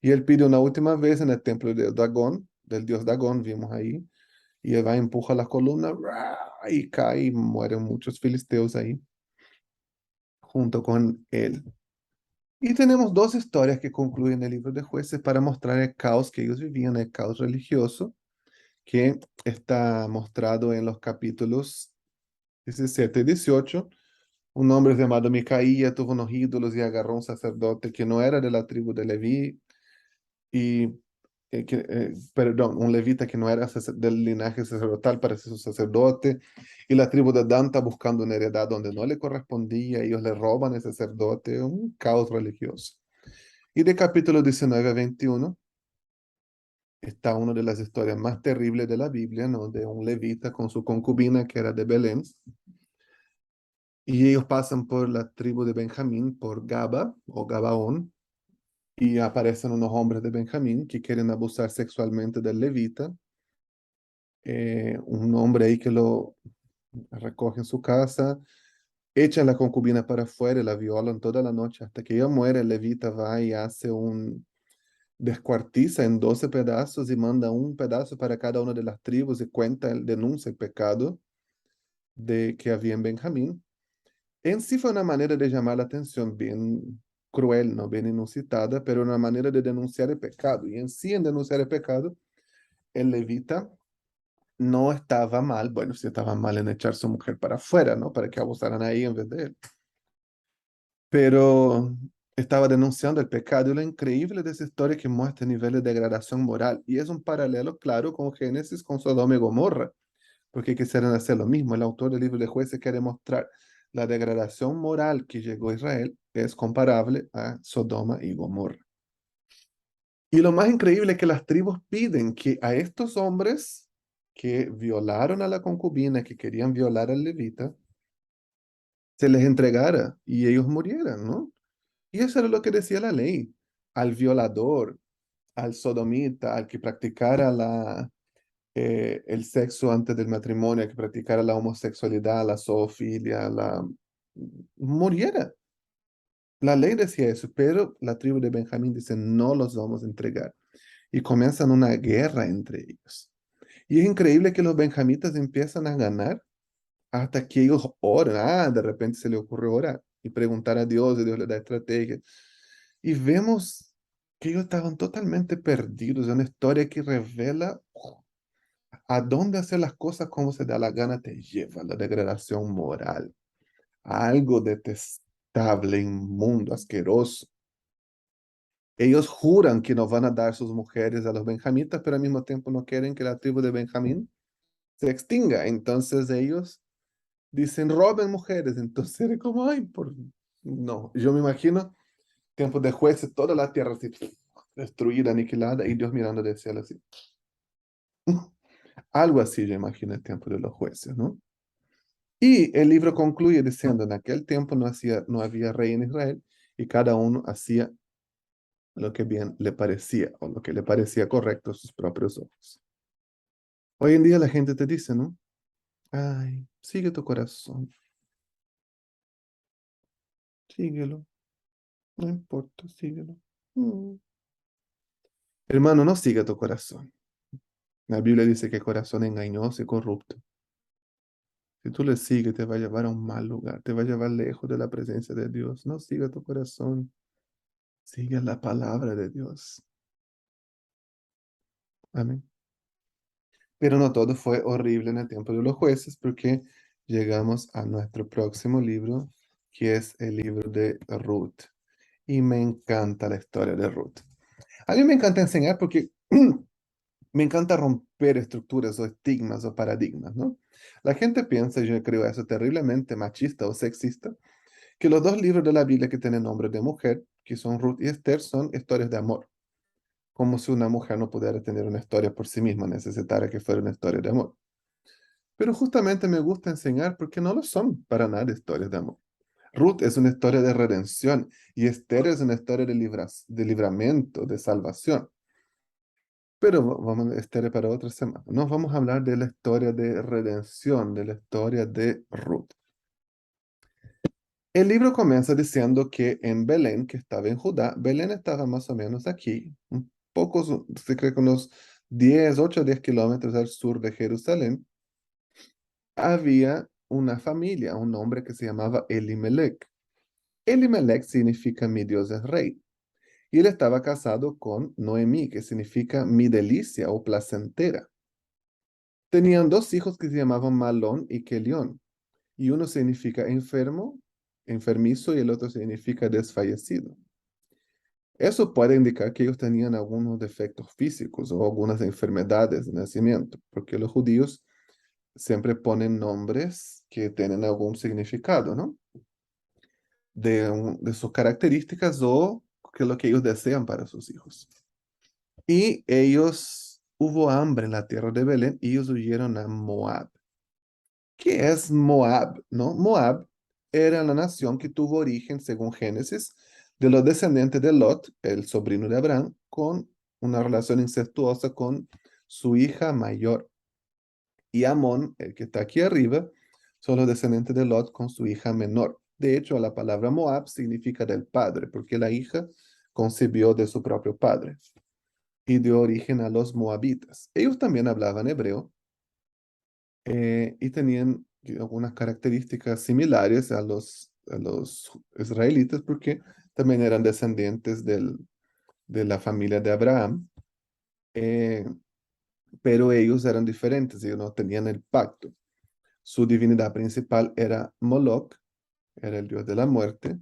Y él pide una última vez en el templo de Dagón, del dios Dagón, vimos ahí, y él va, empuja las columnas, ¡ra! Y cae y mueren muchos filisteos ahí, junto con él. Y tenemos dos historias que concluyen el libro de jueces para mostrar el caos que ellos vivían, el caos religioso, que está mostrado en los capítulos 17 y 18. Un hombre llamado Micaía tuvo unos ídolos y agarró un sacerdote que no era de la tribu de Leví, y, perdón, un levita que no era del linaje sacerdotal para ser su sacerdote, y la tribu de Dan está buscando una heredad donde no le correspondía, ellos le roban al sacerdote, un caos religioso. Y de capítulo 19 a 21 está una de las historias más terribles de la Biblia, ¿no? De un levita con su concubina que era de Belén. Y ellos pasan por la tribu de Benjamín, por Gaba o Gabaón, y aparecen unos hombres de Benjamín que quieren abusar sexualmente del levita. Un hombre ahí que lo recoge en su casa, echan la concubina para afuera y la violan toda la noche hasta que ella muere. El levita va y hace un descuartiza en 12 pedazos y manda un pedazo para cada una de las tribus y cuenta, denuncia el pecado de que había en Benjamín. En sí fue una manera de llamar la atención bien cruel, no bien inusitada, pero una manera de denunciar el pecado. Y en sí, en denunciar el pecado, el levita no estaba mal, bueno, sí estaba mal en echar a su mujer para afuera, ¿no? Para que abusaran ahí en vez de él. Pero estaba denunciando el pecado y lo increíble de esa historia que muestra niveles de degradación moral. Y es un paralelo claro con Génesis, con Sodoma y Gomorra, porque quisieran hacer lo mismo. El autor del libro de Jueces quiere mostrar la degradación moral que llegó a Israel es comparable a Sodoma y Gomorra. Y lo más increíble es que las tribus piden que a estos hombres que violaron a la concubina, que querían violar al levita, se les entregara y ellos murieran, ¿no? Y eso era lo que decía la ley. Al violador, al sodomita, al que practicara el sexo antes del matrimonio, al que practicara la homosexualidad, la zoofilia, muriera. La ley decía eso, pero la tribu de Benjamín dice, no los vamos a entregar. Y comienzan una guerra entre ellos. Y es increíble que los benjamitas empiezan a ganar hasta que ellos oran. De repente se le ocurre orar y preguntar a Dios y Dios le da estrategia. Y vemos que ellos estaban totalmente perdidos. Es una historia que revela a dónde hacer las cosas como se da la gana te lleva a la degradación moral, a algo detestable, inmundo, asqueroso. Ellos juran que no van a dar sus mujeres a los benjamitas, pero al mismo tiempo no quieren que la tribu de Benjamín se extinga. Entonces ellos dicen, roben mujeres. Entonces era como, ay, no, yo me imagino tiempos de jueces, toda la tierra así, destruida, aniquilada, y Dios mirando del cielo así. Algo así yo imagino el tiempo de los jueces, ¿no? Y el libro concluye diciendo, en aquel tiempo no había rey en Israel y cada uno hacía lo que bien le parecía o lo que le parecía correcto a sus propios ojos. Hoy en día la gente te dice, ¿no? Ay, sigue tu corazón, síguelo, no importa, síguelo. Mm. Hermano, no siga tu corazón. La Biblia dice que corazón engañoso y corrupto. Si tú le sigues, te va a llevar a un mal lugar, te va a llevar lejos de la presencia de Dios. No siga tu corazón, sigue la palabra de Dios. Amén. Pero no todo fue horrible en el tiempo de los jueces, porque llegamos a nuestro próximo libro, que es el libro de Ruth. Y me encanta la historia de Ruth. A mí me encanta enseñar porque me encanta romper estructuras o estigmas o paradigmas, ¿no? La gente piensa, y yo creo eso terriblemente machista o sexista, que los dos libros de la Biblia que tienen nombres de mujer, que son Ruth y Esther, son historias de amor, como si una mujer no pudiera tener una historia por sí misma, necesitara que fuera una historia de amor. Pero justamente me gusta enseñar porque no lo son para nada historias de amor. Ruth es una historia de redención y Esther es una historia de libramiento, de salvación. Pero vamos a Esther para otra semana. Nos vamos a hablar de la historia de redención, de la historia de Ruth. El libro comienza diciendo que en Belén, que estaba en Judá, Belén estaba más o menos aquí, un poco, se cree que unos 10, 8 o 10 kilómetros al sur de Jerusalén, había una familia, un hombre que se llamaba Elimelech. Elimelech significa mi Dios es rey. Y él estaba casado con Noemí, que significa mi delicia o placentera. Tenían dos hijos que se llamaban Malón y Kelión, y uno significa enfermo, enfermizo, y el otro significa desfallecido. Eso puede indicar que ellos tenían algunos defectos físicos o algunas enfermedades de nacimiento, porque los judíos siempre ponen nombres que tienen algún significado, ¿no? De sus características o que lo que ellos desean para sus hijos. Y hubo hambre en la tierra de Belén y ellos huyeron a Moab. ¿Qué es Moab? ¿No? Moab era la nación que tuvo origen, según Génesis, de los descendientes de Lot, el sobrino de Abraham, con una relación incestuosa con su hija mayor. Y Amón, el que está aquí arriba, son los descendientes de Lot con su hija menor. De hecho, la palabra Moab significa del padre, porque la hija concibió de su propio padre y dio origen a los moabitas. Ellos también hablaban hebreo y tenían algunas características similares a los israelitas, porque también eran descendientes de la familia de Abraham, eh, pero ellos eran diferentes, ellos no tenían el pacto. Su divinidad principal era Moloch, era el dios de la muerte.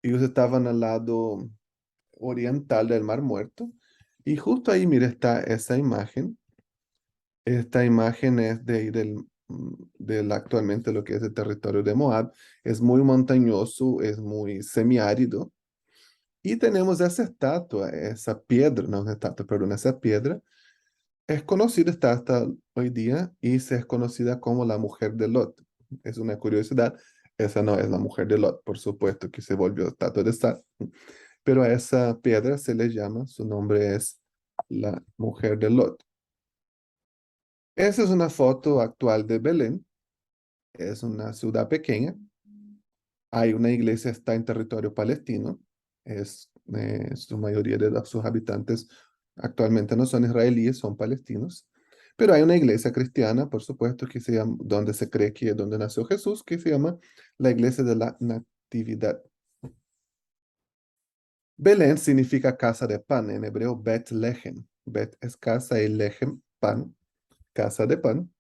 Ellos estaban al lado oriental del Mar Muerto. Y justo ahí, mira, está esa imagen. Esta imagen es del actualmente lo que es el territorio de Moab. Es muy montañoso, es muy semiárido. Y tenemos esa estatua, esa piedra, no una estatua, perdón, esa piedra. Es conocida, está hasta hoy día y se es conocida como la mujer de Lot. Es una curiosidad. Esa no es la mujer de Lot, por supuesto que se volvió estatua de sal. Pero a esa piedra se le llama, su nombre es la mujer de Lot. Esa es una foto actual de Belén. Es una ciudad pequeña. Hay una iglesia, está en territorio palestino. Su mayoría de sus habitantes actualmente no son israelíes, son palestinos. Pero hay una iglesia cristiana, por supuesto, que se llama, donde se cree que es donde nació Jesús, que se llama la iglesia de la Natividad. Belén significa casa de pan, en hebreo Bet-Lehem. Bet es casa y Lehem, pan, casa de pan.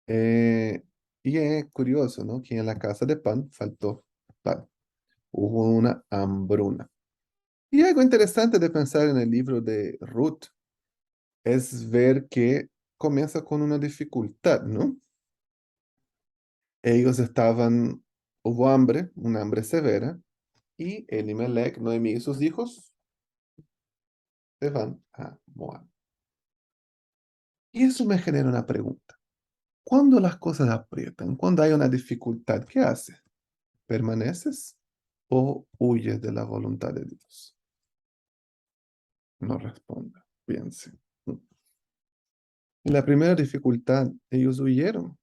Eh, y es curioso, ¿no? Que en la casa de pan faltó pan. Hubo una hambruna. Y algo interesante de pensar en el libro de Ruth es ver que comienza con una dificultad, ¿no? Ellos estaban, hubo hambre, una hambre severa, y Elimelech, Noemí y sus hijos se van a Moab. Y eso me genera una pregunta. Cuando las cosas aprietan, cuando hay una dificultad, ¿qué haces? ¿Permaneces o huyes de la voluntad de Dios? No responda, piense. En la primera dificultad, ellos huyeron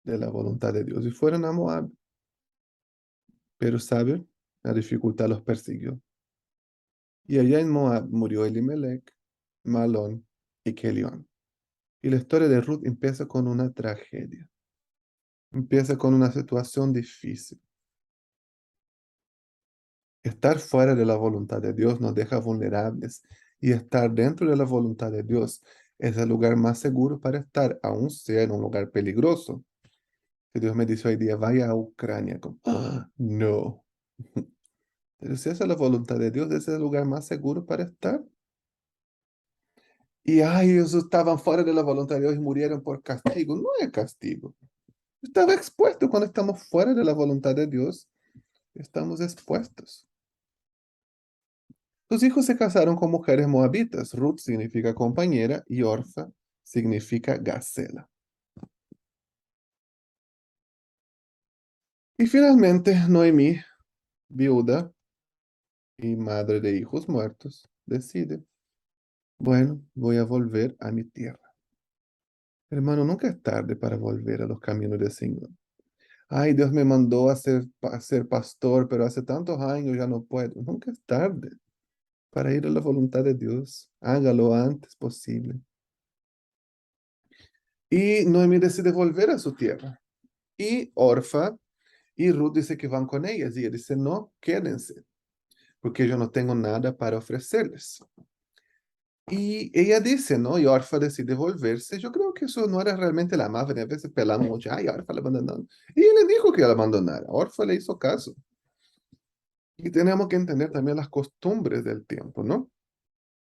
de la voluntad de Dios y fueron a Moab. Pero, ¿saben? La dificultad los persiguió. Y allá en Moab murió Elimelech, Malón y Kelión. Y la historia de Ruth empieza con una tragedia. Empieza con una situación difícil. Estar fuera de la voluntad de Dios nos deja vulnerables y estar dentro de la voluntad de Dios es el lugar más seguro para estar, aun sea en un lugar peligroso. Si Dios me dice hoy día, vaya a Ucrania, como, no. Pero si esa es la voluntad de Dios, ese es el lugar más seguro para estar. Y ay, ellos estaban fuera de la voluntad de Dios y murieron por castigo. No es castigo. Estaba expuesto cuando estamos fuera de la voluntad de Dios. Estamos expuestos. Sus hijos se casaron con mujeres moabitas. Ruth significa compañera y Orfa significa gacela. Y finalmente, Noemí, viuda y madre de hijos muertos, decide, bueno, voy a volver a mi tierra. Hermano, nunca es tarde para volver a los caminos del Señor. Ay, Dios me mandó a ser pastor, pero hace tantos años ya no puedo. Nunca es tarde para ir a la voluntad de Dios. Hágalo antes posible. Y Noemí decide volver a su tierra. Y Orfa y Ruth dice que van con ellas. Y ella dice, no, quédense, porque yo no tengo nada para ofrecerles. Y ella dice, ¿no? Y Orfa decide volverse. Yo creo que eso no era realmente la madre. A veces pelamos mucho, ay, Orfa la abandonaron. Y él le dijo que la abandonara. Orfa le hizo caso. Y tenemos que entender también las costumbres del tiempo, ¿no?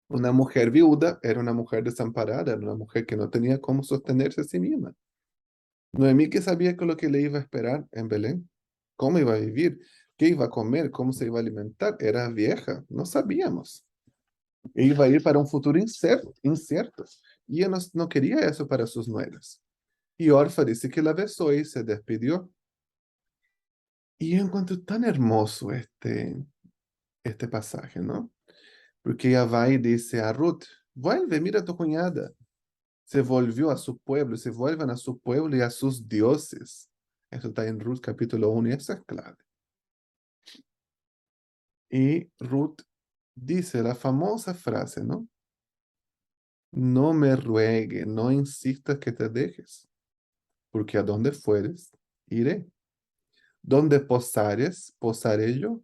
Una mujer viuda era una mujer desamparada, era una mujer que no tenía cómo sostenerse a sí misma. Noemí que sabía que lo que le iba a esperar en Belén, cómo iba a vivir, qué iba a comer, cómo se iba a alimentar, era vieja, no sabíamos. E iba a ir para un futuro incierto. Y ella no quería eso para sus nueras. Y Orfa dice que la besó y se despidió. Y yo encuentro tan hermoso este pasaje, ¿no? Porque ella va y dice a Ruth, vuelve, mira a tu cuñada. Se volvió a su pueblo, se vuelven a su pueblo y a sus dioses. Eso está en Ruth capítulo 1 y eso es clave. Y Ruth dice la famosa frase, ¿no? No me ruegue, no insistas que te dejes, porque a donde fueres, iré. Donde posares, posaré yo.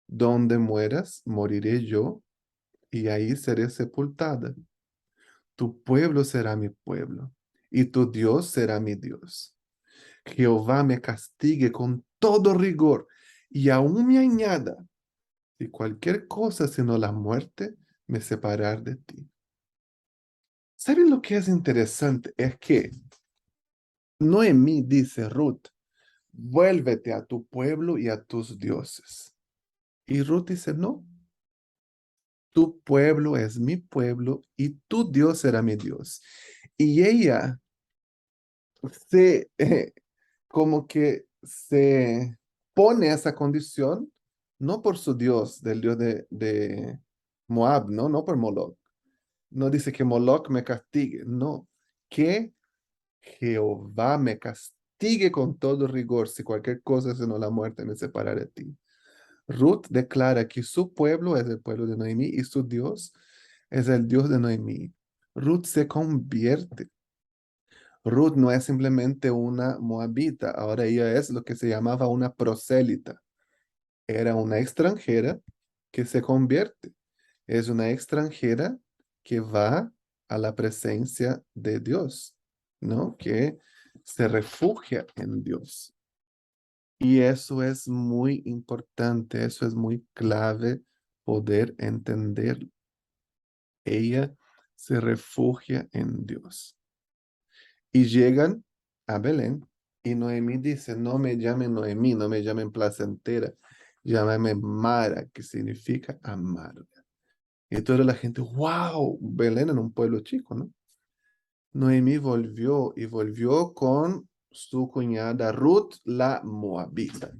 Donde mueras, moriré yo, y ahí seré sepultada. Tu pueblo será mi pueblo, y tu Dios será mi Dios. Jehová me castigue con todo rigor, y aún me añada, si cualquier cosa sino la muerte me separar de ti. ¿Saben lo que es interesante? Es que Noemí dice, Ruth, vuélvete a tu pueblo y a tus dioses. Y Ruth dice, no, tu pueblo es mi pueblo y tu Dios será mi Dios. Y ella se como que se pone esa condición, no por su Dios, del Dios de Moab, ¿no? No por Moloch. No dice que Moloch me castigue, no. Que Jehová me castigue con todo rigor si cualquier cosa, sino la muerte, me separa de ti. Ruth declara que su pueblo es el pueblo de Noemí y su Dios es el Dios de Noemí. Ruth se convierte. Ruth no es simplemente una moabita, ahora ella es lo que se llamaba una prosélita. Era una extranjera que se convierte. Es una extranjera que va a la presencia de Dios, ¿no? Que se refugia en Dios. Y eso es muy importante, eso es muy clave poder entender. Ella se refugia en Dios. Y llegan a Belén y Noemí dice, no me llamen Noemí, no me llamen placentera, llámame Mara, que significa amarga. Y toda la gente, wow, Belén en un pueblo chico, ¿no? Noemí volvió y volvió con su cuñada Ruth, la Moabita.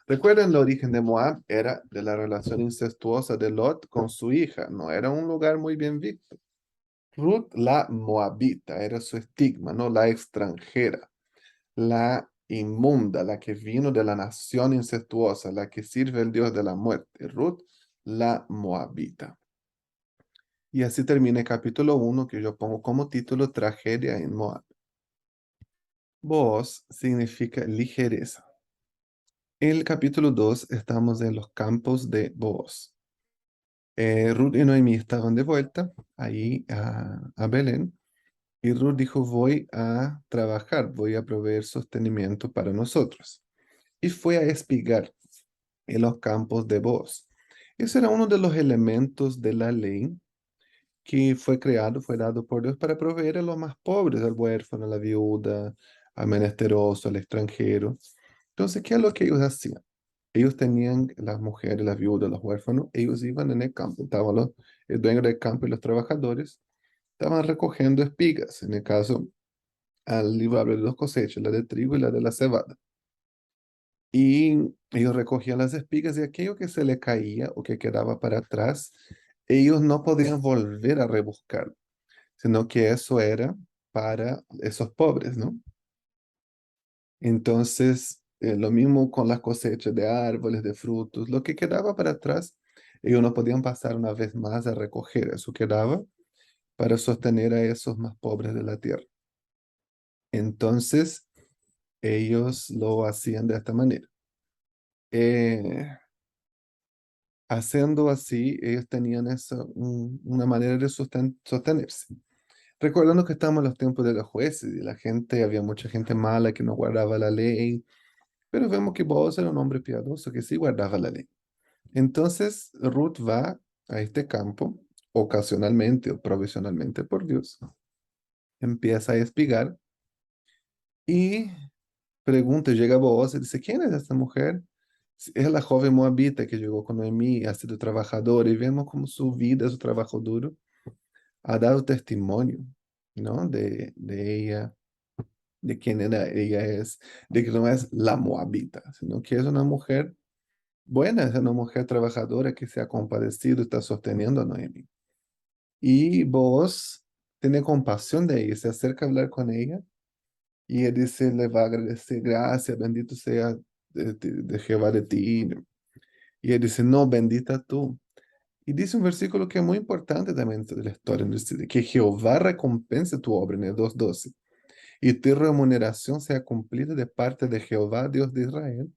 Recuerden, el origen de Moab era de la relación incestuosa de Lot con su hija, no era un lugar muy bien visto. Ruth, la Moabita, era su estigma, ¿no? La extranjera, la inmunda, la que vino de la nación incestuosa, la que sirve al Dios de la muerte. Ruth, la Moabita. Y así termina el capítulo 1, que yo pongo como título Tragedia en Moab. Boaz significa ligereza. En el capítulo 2 estamos en los campos de Boaz. Ruth y Noemí estaban de vuelta ahí a Belén y Ruth dijo, voy a trabajar, voy a proveer sostenimiento para nosotros. Y fue a espigar en los campos de Boaz. Ese era uno de los elementos de la ley que fue creado, fue dado por Dios para proveer a los más pobres, al huérfano, a la viuda, al menesteroso, al extranjero. Entonces, ¿qué es lo que ellos hacían? Ellos tenían las mujeres, las viudas, los huérfanos, ellos iban en el campo, estaban el dueño del campo y los trabajadores, estaban recogiendo espigas, en el caso, al libro habla de dos cosechas, la de trigo y la de la cebada. Y ellos recogían las espigas y aquello que se le caía o que quedaba para atrás, ellos no podían volver a rebuscar, sino que eso era para esos pobres, ¿no? Entonces, lo mismo con las cosechas de árboles, de frutos, lo que quedaba para atrás, ellos no podían pasar una vez más a recoger, eso quedaba para sostener a esos más pobres de la tierra. Entonces, ellos lo hacían de esta manera. Eh, Haciendo así, ellos tenían una manera de sostenerse. Recordando que estamos en los tiempos de los jueces y la gente, había mucha gente mala que no guardaba la ley, pero vemos que Boaz era un hombre piadoso que sí guardaba la ley. Entonces Ruth va a este campo, ocasionalmente o provisionalmente por Dios, empieza a espigar y pregunta, llega Boaz y dice, ¿quién es esta mujer? Es la joven moabita que llegó con Noemí, ha sido trabajadora y vemos como su vida, su trabajo duro, ha dado testimonio, ¿no? De ella, de quién era, ella es, de que no es la moabita, sino que es una mujer buena, es una mujer trabajadora que se ha compadecido y está sosteniendo a Noemi. Y vos tiene compasión de ella, se acerca a hablar con ella y él dice, le va a agradecer, gracias, bendito sea de Jehová de ti. Y él dice, no, bendita tú. Y dice un versículo que es muy importante también de la historia, dice que Jehová recompense tu obra en el 2:12 y tu remuneración sea cumplida de parte de Jehová, Dios de Israel,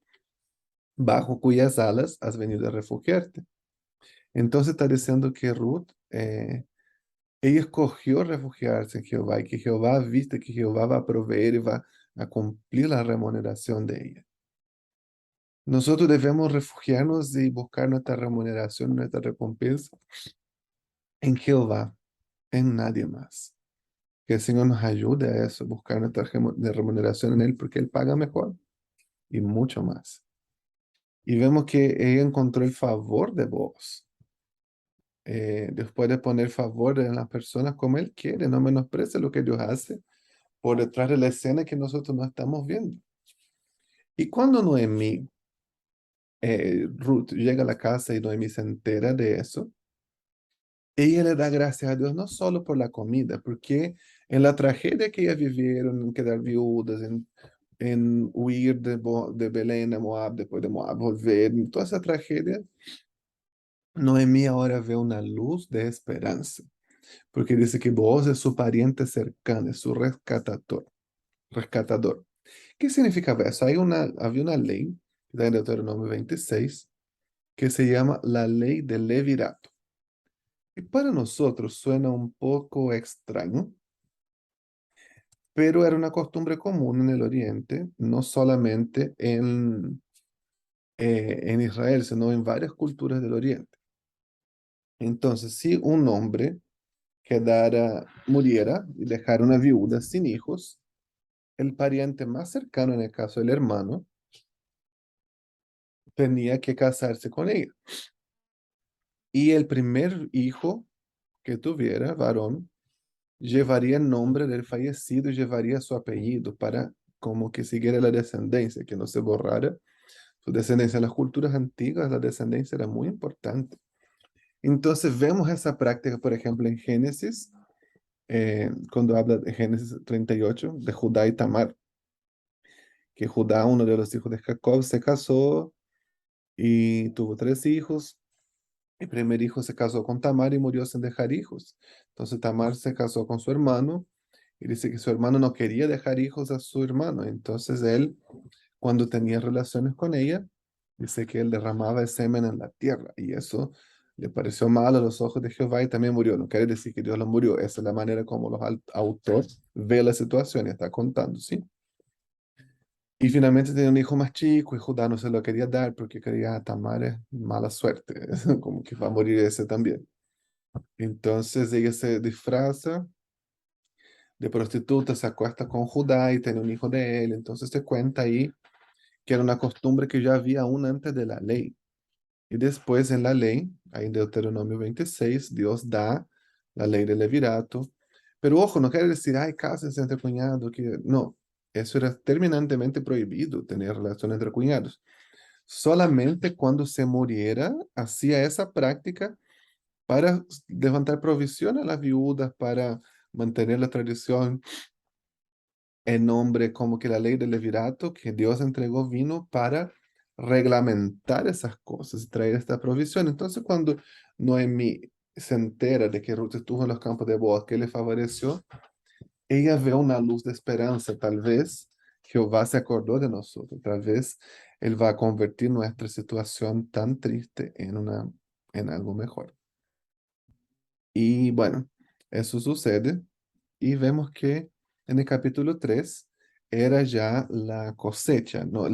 bajo cuyas alas has venido a refugiarte. Entonces está diciendo que Ruth, ella escogió refugiarse en Jehová y que Jehová viste que Jehová va a proveer y va a cumplir la remuneración de ella. Nosotros debemos refugiarnos y buscar nuestra remuneración, nuestra recompensa en Jehová, en nadie más. Que el Señor nos ayude a eso, buscar nuestra remuneración en Él, porque Él paga mejor y mucho más. Y vemos que ella encontró el favor de vos. Dios puede poner favor en las personas como Él quiere, no menosprecia lo que Dios hace por detrás de la escena que nosotros no estamos viendo. Y cuando Noemí, Ruth llega a la casa y Noemí se entera de eso, ella le da gracias a Dios no solo por la comida, porque en la tragedia que ellas vivieron, en quedar viudas, en huir de Belén a Moab, después de Moab volver, en toda esa tragedia, Noemí ahora ve una luz de esperanza, porque dice que Booz es su pariente cercano, es su rescatador. Rescatador. ¿Qué significaba eso? Había una ley, que está en Deuteronomio 26, que se llama la ley del levirato. Y para nosotros suena un poco extraño, pero era una costumbre común en el Oriente, no solamente en Israel, sino en varias culturas del Oriente. Entonces, si un hombre muriera y dejara una viuda sin hijos, el pariente más cercano, en el caso del hermano, tenía que casarse con ella. Y el primer hijo que tuviera, varón, llevaría el nombre del fallecido y llevaría su apellido para como que siguiera la descendencia, que no se borrara su descendencia. En las culturas antiguas la descendencia era muy importante. Entonces vemos esa práctica, por ejemplo, en Génesis, cuando habla de Génesis 38, de Judá y Tamar, que Judá, uno de los hijos de Jacob, se casó y tuvo tres hijos. El primer hijo se casó con Tamar y murió sin dejar hijos. Entonces Tamar se casó con su hermano y dice que su hermano no quería dejar hijos a su hermano. Entonces él, cuando tenía relaciones con ella, dice que él derramaba el semen en la tierra y eso le pareció mal a los ojos de Jehová y también murió. No quiere decir que Dios lo murió. Esa es la manera como los autores ve la situación y está contando, ¿sí? Y finalmente tenía un hijo más chico y Judá no se lo quería dar porque quería a Tamar es mala suerte, como que va a morir ese también. Entonces ella se disfraza de prostituta, se acuesta con Judá y tiene un hijo de él. Entonces se cuenta ahí que era una costumbre que ya había aún antes de la ley. Y después en la ley, ahí en Deuteronomio 26, Dios da la ley del levirato. Pero ojo, no quiere decir, ay, cásense entre cuñados, que no. Eso era terminantemente prohibido, tener relaciones entre cuñados. Solamente cuando se muriera, hacía esa práctica para levantar provisión a las viudas, para mantener la tradición en nombre como que la ley del levirato que Dios entregó vino para reglamentar esas cosas y traer esta provisión. Entonces cuando Noemí se entera de que Ruth estuvo en los campos de Boaz, que le favoreció, ella ve una luz de esperanza. Tal vez Jehová se acordó de nosotros, tal vez Él va a convertir nuestra situación tan triste en algo mejor. Y bueno, eso sucede y vemos que en el capítulo 3 era ya la cosecha, no,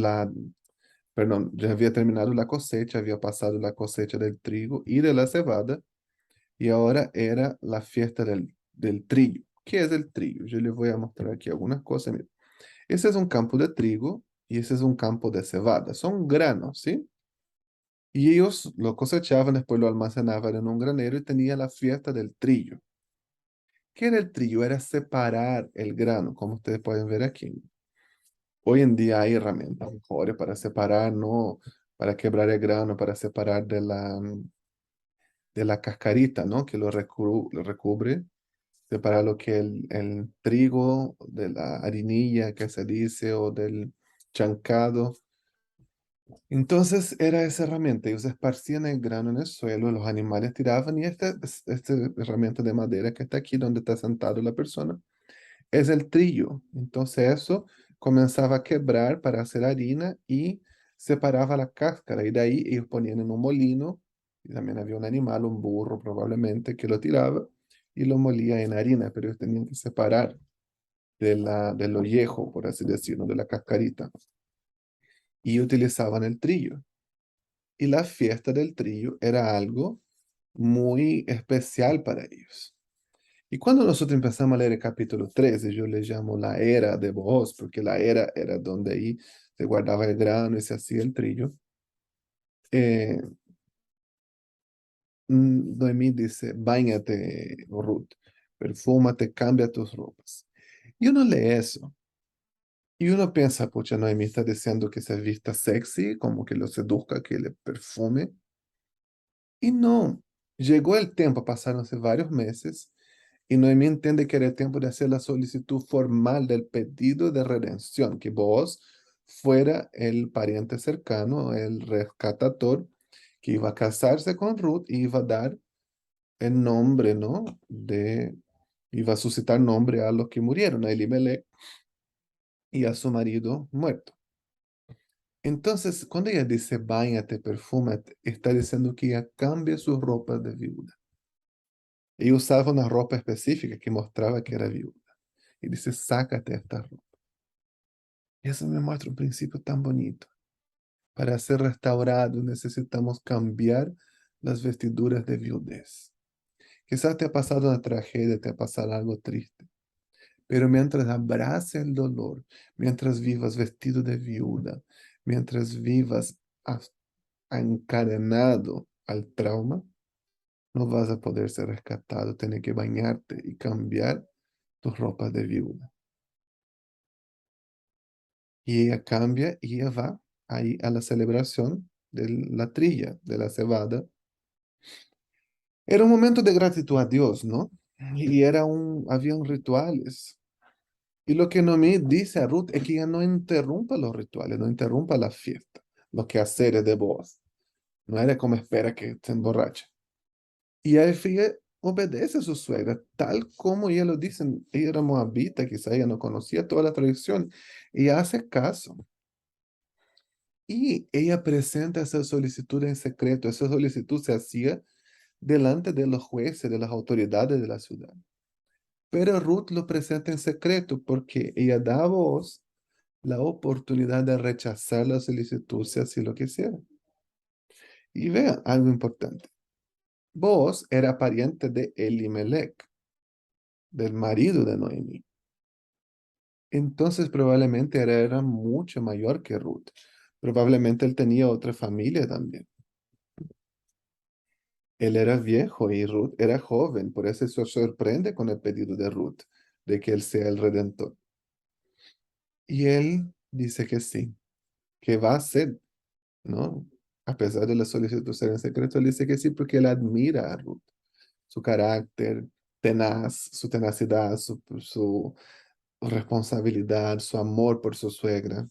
perdón, ya había terminado la cosecha, había pasado la cosecha del trigo y de la cebada y ahora era la fiesta del trigo. ¿Qué es el trigo? Yo les voy a mostrar aquí algunas cosas. Mira, ese es un campo de trigo y ese es un campo de cebada. Son granos, ¿sí? Y ellos lo cosechaban, después lo almacenaban en un granero y tenía la fiesta del trigo. ¿Qué era el trillo? Era separar el grano, como ustedes pueden ver aquí. Hoy en día hay herramientas mejores para separar, ¿no? Para quebrar el grano, para separar de la cascarita, ¿no? Que lo recubre. Separar lo que el trigo de la harinilla que se dice o del chancado. Entonces era esa herramienta. Ellos esparcían el grano en el suelo, los animales tiraban y esta herramienta de madera que está aquí donde está sentado la persona es el trillo. Entonces eso comenzaba a quebrar para hacer harina y separaba la cáscara. Y de ahí ellos ponían en un molino, y también había un animal, un burro probablemente, que lo tiraba y lo molía en harina, pero ellos tenían que separar del ollejo, por así decirlo, de la cascarita. Y utilizaban el trillo. Y la fiesta del trillo era algo muy especial para ellos. Y cuando nosotros empezamos a leer el capítulo 13, yo le llamo la era de Booz, porque la era donde ahí se guardaba el grano y se hacía el trillo. Eh, Noemí dice, báñate, Ruth, perfúmate, cambia tus ropas. Y uno lee eso Y uno piensa, pucha, Noemí está diciendo que se vista sexy, como que lo seduzca, que le perfume. Y no, llegó el tiempo, pasáronse varios meses, y Noemí entiende que era el tiempo de hacer la solicitud formal del pedido de redención, que vos fuera el pariente cercano, el rescatador, que iba a casarse con Ruth y iba a dar el nombre, ¿no? Iba a suscitar nombre a los que murieron, a Elimelech y a su marido muerto. Entonces, cuando ella dice, báñate, perfúmate, está diciendo que ella cambia su ropa de viuda. Ella usaba una ropa específica que mostraba que era viuda. Y dice, sácate esta ropa. Y eso me muestra un principio tan bonito. Para ser restaurados necesitamos cambiar las vestiduras de viudez. Quizás te ha pasado una tragedia, te ha pasado algo triste. Pero mientras abrace el dolor, mientras vivas vestido de viuda, mientras vivas encadenado al trauma, no vas a poder ser rescatado. Tienes que bañarte y cambiar tus ropas de viuda. Y ella cambia y ella va ahí a la celebración de la trilla, de la cebada. Era un momento de gratitud a Dios, ¿no? Y habían rituales. Y lo que Noemí dice a Ruth es que ella no interrumpa los rituales, no interrumpa la fiesta, los quehaceres de bodas. No era como espera que se emborrache. Y a ella obedece a su suegra, tal como ella lo dice. Ella era moabita, quizá ella no conocía toda la tradición. Ella hace caso. Y ella presenta esa solicitud en secreto. Esa solicitud se hacía delante de los jueces, de las autoridades de la ciudad. Pero Ruth lo presenta en secreto porque ella da a vos la oportunidad de rechazar la solicitud si así lo quisiera. Y vean algo importante. Vos era pariente de Elimelech, del marido de Noemí. Entonces probablemente era mucho mayor que Ruth. Probablemente él tenía otra familia también. Él era viejo y Ruth era joven, por eso se sorprende con el pedido de Ruth, de que él sea el redentor. Y él dice que sí, que va a ser, ¿no? A pesar de la solicitud ser en secreto, él dice que sí porque él admira a Ruth, su carácter tenaz, su tenacidad, su responsabilidad, su amor por su suegra.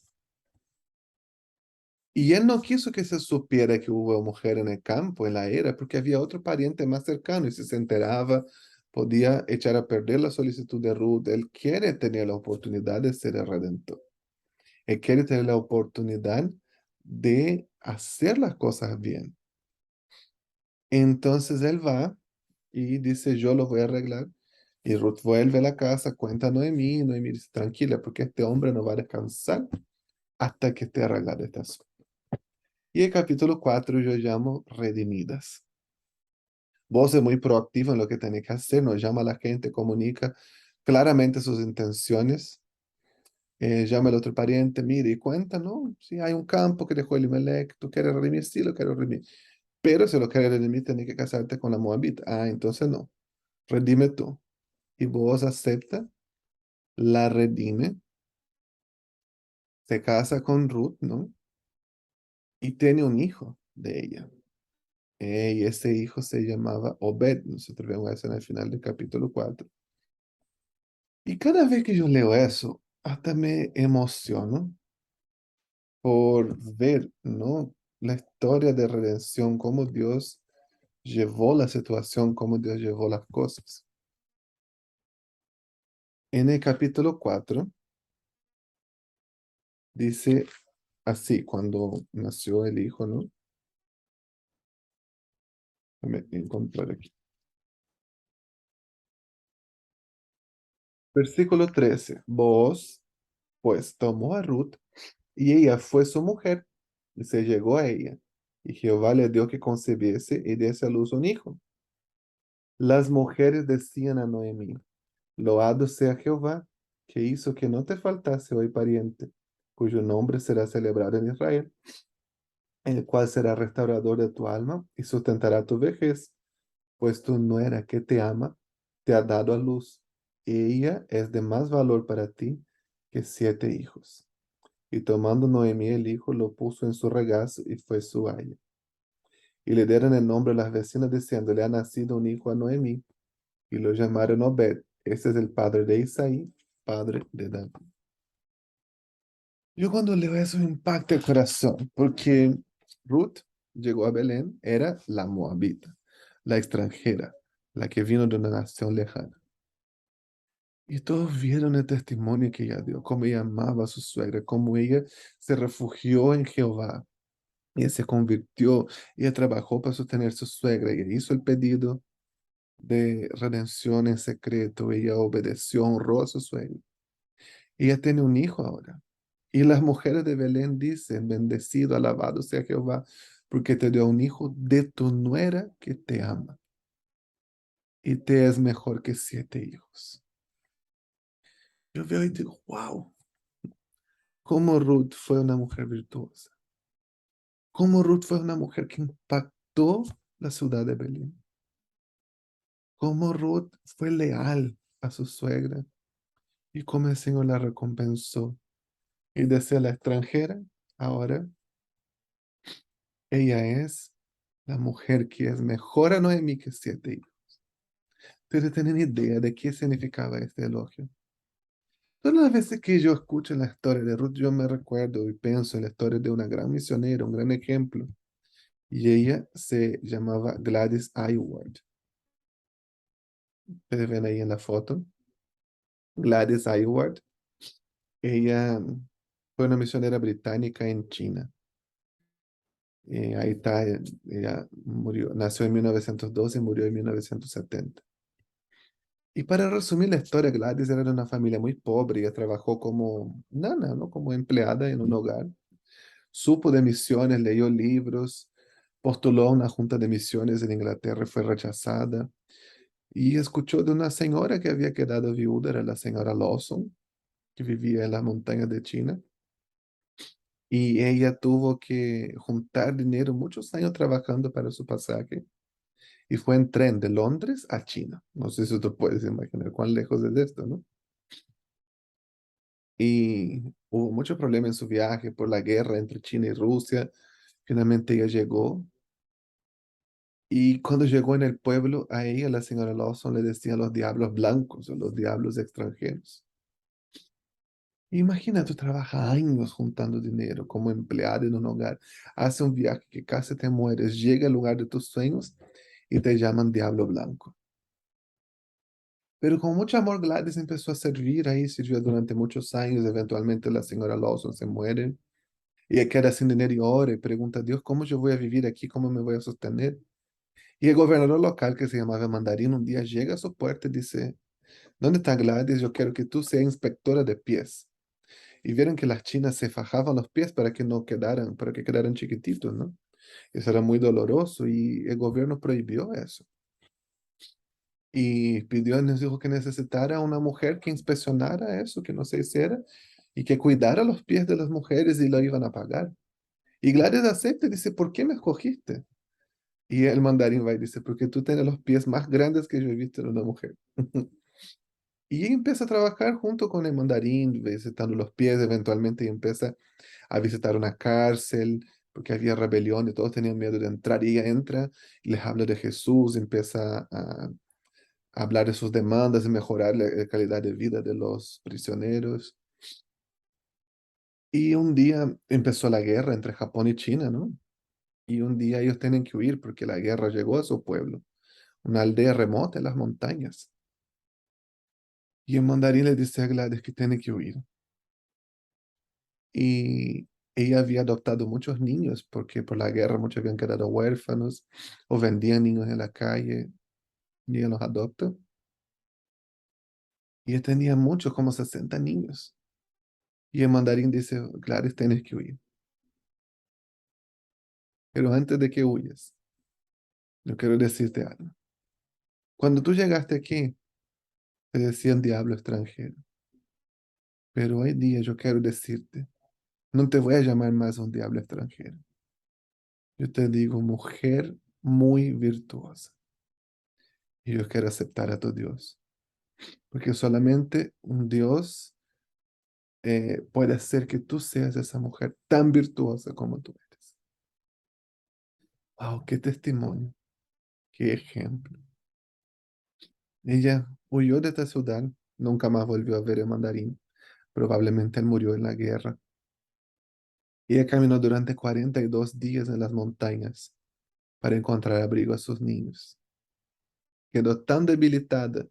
Y él no quiso que se supiera que hubo mujer en el campo, en la era, porque había otro pariente más cercano y si se enteraba, podía echar a perder la solicitud de Ruth. Él quiere tener la oportunidad de ser el redentor. Él quiere tener la oportunidad de hacer las cosas bien. Entonces él va y dice, yo lo voy a arreglar. Y Ruth vuelve a la casa, cuenta a Noemí, y Noemí dice, tranquila, porque este hombre no va a descansar hasta que esté arreglado este asunto. Y el capítulo 4 yo llamo Redimidas. Vos es muy proactivo en lo que tiene que hacer, nos llama a la gente, comunica claramente sus intenciones, llama al otro pariente, mire y cuenta, ¿no? Si hay un campo que dejó Elimelech, tú quieres redimir, sí lo quiero redimir. Pero si lo quieres redimir, tienes que casarte con la Moabita. Ah, entonces no, redime tú. Y vos acepta, la redime, se casa con Ruth, ¿no? Y tiene un hijo de ella. Y ese hijo se llamaba Obed. Nosotros vemos eso en el final del capítulo 4. Y cada vez que yo leo eso, hasta me emociono por ver, ¿no? La historia de redención, cómo Dios llevó la situación, cómo Dios llevó las cosas. En el capítulo 4 dice así, cuando nació el hijo, ¿no? Déjame encontrar aquí. Versículo 13. Vos, pues, tomó a Ruth y ella fue su mujer y se llegó a ella. Y Jehová le dio que concibiese y diese a luz un hijo. Las mujeres decían a Noemí, loado sea Jehová, que hizo que no te faltase hoy pariente, cuyo nombre será celebrado en Israel, el cual será restaurador de tu alma y sustentará tu vejez, pues tu nuera que te ama te ha dado a luz, y ella es de más valor para ti que 7 hijos. Y tomando Noemí el hijo, lo puso en su regazo y fue su haya. Y le dieron el nombre a las vecinas diciendo, le ha nacido un hijo a Noemí, y lo llamaron Obed. Este es el padre de Isaí, padre de David. Yo cuando leo eso me impacta el corazón, porque Ruth llegó a Belén, era la moabita, la extranjera, la que vino de una nación lejana. Y todos vieron el testimonio que ella dio, cómo ella amaba a su suegra, cómo ella se refugió en Jehová. Ella se convirtió, ella trabajó para sostener a su suegra, ella hizo el pedido de redención en secreto, ella obedeció, honró a su suegra. Ella tiene un hijo ahora. Y las mujeres de Belén dicen, bendecido, alabado sea Jehová, porque te dio un hijo de tu nuera que te ama y te es mejor que 7 hijos. Yo veo y digo, wow, cómo Ruth fue una mujer virtuosa, cómo Ruth fue una mujer que impactó la ciudad de Belén, cómo Ruth fue leal a su suegra y cómo el Señor la recompensó. Y de ser la extranjera, ahora ella es la mujer que es mejor a Noemí que 7 hijos. Pero tienen idea de qué significaba este elogio. Todas las veces que yo escucho la historia de Ruth, yo me recuerdo y pienso en la historia de una gran misionera, un gran ejemplo. Y ella se llamaba Gladys Aylward. Ustedes ven ahí en la foto. Gladys Aylward. Ella fue una misionera británica en China. Ahí está, ella murió, nació en 1912 y murió en 1970. Y para resumir la historia, Gladys era de una familia muy pobre. Ella trabajó como nana, ¿no? Como empleada en un hogar. Supo de misiones, leyó libros, postuló a una junta de misiones en Inglaterra y fue rechazada. Y escuchó de una señora que había quedado viuda, era la señora Lawson, que vivía en las montañas de China. Y ella tuvo que juntar dinero, muchos años trabajando para su pasaje. Y fue en tren de Londres a China. No sé si tú puedes imaginar cuán lejos es esto, ¿no? Y hubo mucho problema en su viaje por la guerra entre China y Rusia. Finalmente ella llegó y cuando llegó en el pueblo, a ella, la señora Lawson, le decían los diablos blancos o los diablos extranjeros. Imagina, tú trabajas años juntando dinero como empleada en un hogar, hace un viaje que casi te mueres, llega al lugar de tus sueños y te llaman diablo blanco. Pero con mucho amor Gladys empezó a servir ahí, sirvió durante muchos años, eventualmente la señora Lawson se muere. Y ella queda sin dinero y ora y pregunta a Dios, ¿cómo yo voy a vivir aquí? ¿Cómo me voy a sostener? Y el gobernador local, que se llamaba Mandarín, un día llega a su puerta y dice, ¿dónde está Gladys? Yo quiero que tú seas inspectora de pies. Y vieron que las chinas se fajaban los pies para que no quedaran, para que quedaran chiquititos, ¿no? Eso era muy doloroso y el gobierno prohibió eso. Y pidió, nos dijo que necesitara una mujer que inspeccionara eso, que no se hiciera, y que cuidara los pies de las mujeres y lo iban a pagar. Y Gladys acepta y dice, ¿por qué me escogiste? Y el mandarín va y dice, porque tú tienes los pies más grandes que yo he visto en una mujer. Y ella empieza a trabajar junto con el mandarín, visitando los pies eventualmente y empieza a visitar una cárcel, porque había rebelión y todos tenían miedo de entrar. Y ella entra y les habla de Jesús, empieza a hablar de sus demandas y mejorar la calidad de vida de los prisioneros. Y un día empezó la guerra entre Japón y China, ¿no? Y un día ellos tienen que huir porque la guerra llegó a su pueblo, una aldea remota en las montañas. Y el mandarín le dice a Gladys que tiene que huir. Y ella había adoptado muchos niños porque por la guerra muchos habían quedado huérfanos o vendían niños en la calle y ella los adopta. Y ella tenía muchos, como 60 niños. Y el mandarín dice, Gladys, tienes que huir. Pero antes de que huyas, yo quiero decirte algo. Cuando tú llegaste aquí, te decían diablo extranjero. Pero hoy día yo quiero decirte, no te voy a llamar más un diablo extranjero. Yo te digo mujer muy virtuosa. Y yo quiero aceptar a tu Dios. Porque solamente un Dios puede ser que tú seas esa mujer tan virtuosa como tú eres. ¡Wow! ¡Qué testimonio! ¡Qué ejemplo! Ella huyó de esta ciudad, nunca más volvió a ver el mandarín. Probablemente él murió en la guerra. Ella caminó durante 42 días en las montañas para encontrar abrigo a sus niños. Quedó tan debilitada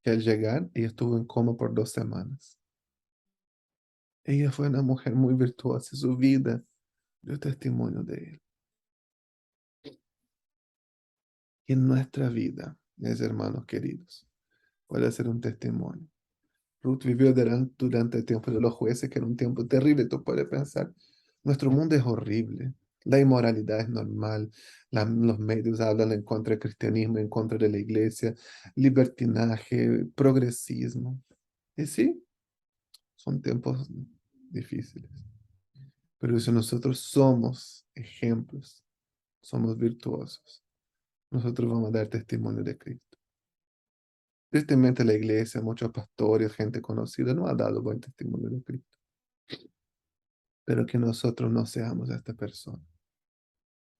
que al llegar ella estuvo en coma por 2 semanas. Ella fue una mujer muy virtuosa y su vida dio testimonio de él. Y en nuestra vida, mis hermanos queridos, puede ser un testimonio. Ruth vivió durante el tiempo de los jueces, que era un tiempo terrible. Tú puedes pensar, nuestro mundo es horrible, la inmoralidad es normal, los medios hablan en contra del cristianismo, en contra de la iglesia, libertinaje, progresismo. Y sí, son tiempos difíciles. Pero si nosotros somos ejemplos, somos virtuosos, nosotros vamos a dar testimonio de Cristo. Tristemente la iglesia, muchos pastores, gente conocida, no ha dado buen testimonio de Cristo. Pero que nosotros no seamos esta persona,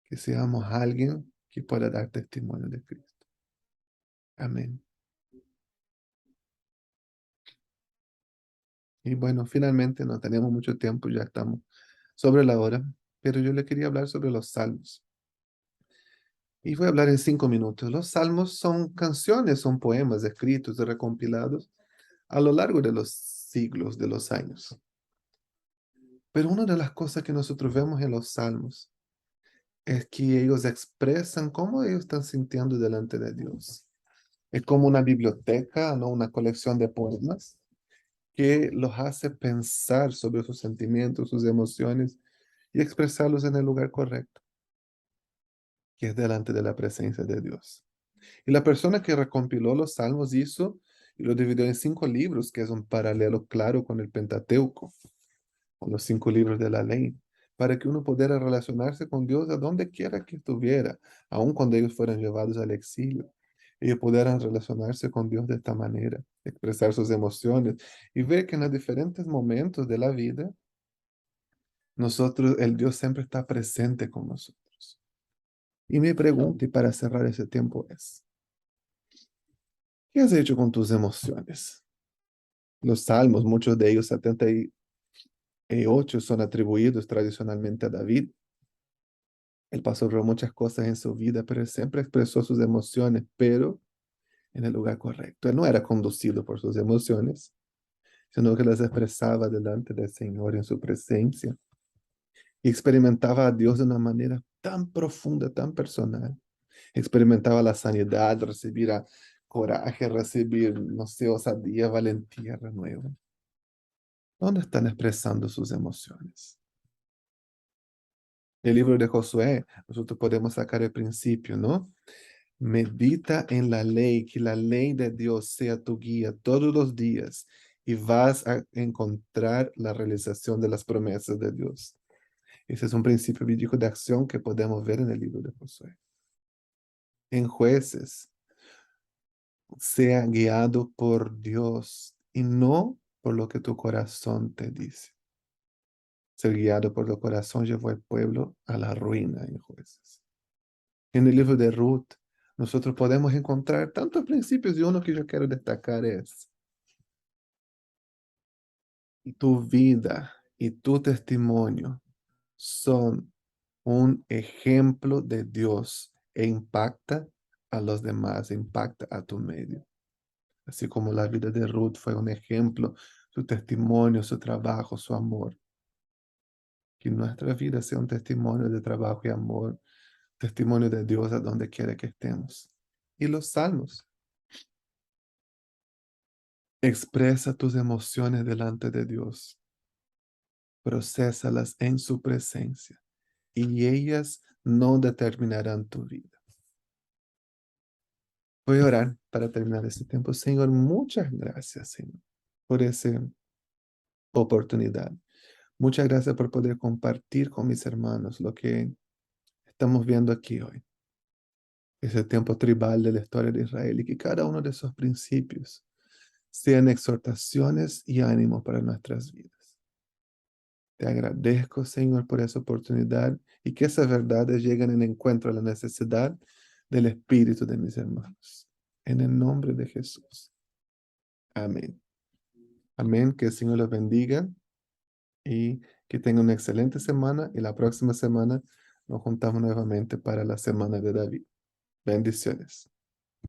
que seamos alguien que pueda dar testimonio de Cristo. Amén. Y bueno, finalmente no tenemos mucho tiempo, ya estamos sobre la hora, pero yo le quería hablar sobre los salmos. Y voy a hablar en 5 minutos. Los salmos son canciones, son poemas escritos y recompilados a lo largo de los siglos, de los años. Pero una de las cosas que nosotros vemos en los salmos es que ellos expresan cómo ellos están sintiendo delante de Dios. Es como una biblioteca, ¿no? Una colección de poemas que los hace pensar sobre sus sentimientos, sus emociones y expresarlos en el lugar correcto, que es delante de la presencia de Dios. Y la persona que recompiló los salmos hizo y lo dividió en 5 libros, que es un paralelo claro con el Pentateuco, con los 5 libros de la ley, para que uno pudiera relacionarse con Dios a donde quiera que estuviera, aun cuando ellos fueran llevados al exilio. Ellos pudieran relacionarse con Dios de esta manera, expresar sus emociones y ver que en los diferentes momentos de la vida, nosotros, el Dios siempre está presente con nosotros. Y mi pregunta, y para cerrar ese tiempo, es, ¿qué has hecho con tus emociones? Los salmos, muchos de ellos, 78, son atribuidos tradicionalmente a David. Él pasó por muchas cosas en su vida, pero él siempre expresó sus emociones, pero en el lugar correcto. Él no era conducido por sus emociones, sino que las expresaba delante del Señor en su presencia y experimentaba a Dios de una manera tan profunda, tan personal. Experimentaba la sanidad, recibir coraje, recibir, no sé, osadía, valentía, renuevo. ¿Dónde están expresando sus emociones? El libro de Josué, nosotros podemos sacar el principio, ¿no? Medita en la ley, que la ley de Dios sea tu guía todos los días y vas a encontrar la realización de las promesas de Dios. Ese es un principio bíblico de acción que podemos ver en el libro de Josué. En Jueces, sea guiado por Dios y no por lo que tu corazón te dice. Ser guiado por el corazón llevó al pueblo a la ruina en Jueces. En el libro de Ruth, nosotros podemos encontrar tantos principios y uno que yo quiero destacar es tu vida y tu testimonio son un ejemplo de Dios e impacta a los demás, impacta a tu medio. Así como la vida de Ruth fue un ejemplo, su testimonio, su trabajo, su amor. Que nuestra vida sea un testimonio de trabajo y amor, testimonio de Dios a donde quiera que estemos. Y los salmos. Expresa tus emociones delante de Dios. Procésalas en su presencia y ellas no determinarán tu vida. Voy a orar para terminar este tiempo. Señor, muchas gracias, Señor, por esa oportunidad. Muchas gracias por poder compartir con mis hermanos lo que estamos viendo aquí hoy. Ese tiempo tribal de la historia de Israel y que cada uno de esos principios sean exhortaciones y ánimos para nuestras vidas. Te agradezco, Señor, por esa oportunidad y que esas verdades lleguen en encuentro a la necesidad del espíritu de mis hermanos. En el nombre de Jesús. Amén. Amén. Que el Señor los bendiga y que tengan una excelente semana. Y la próxima semana nos juntamos nuevamente para la semana de David. Bendiciones.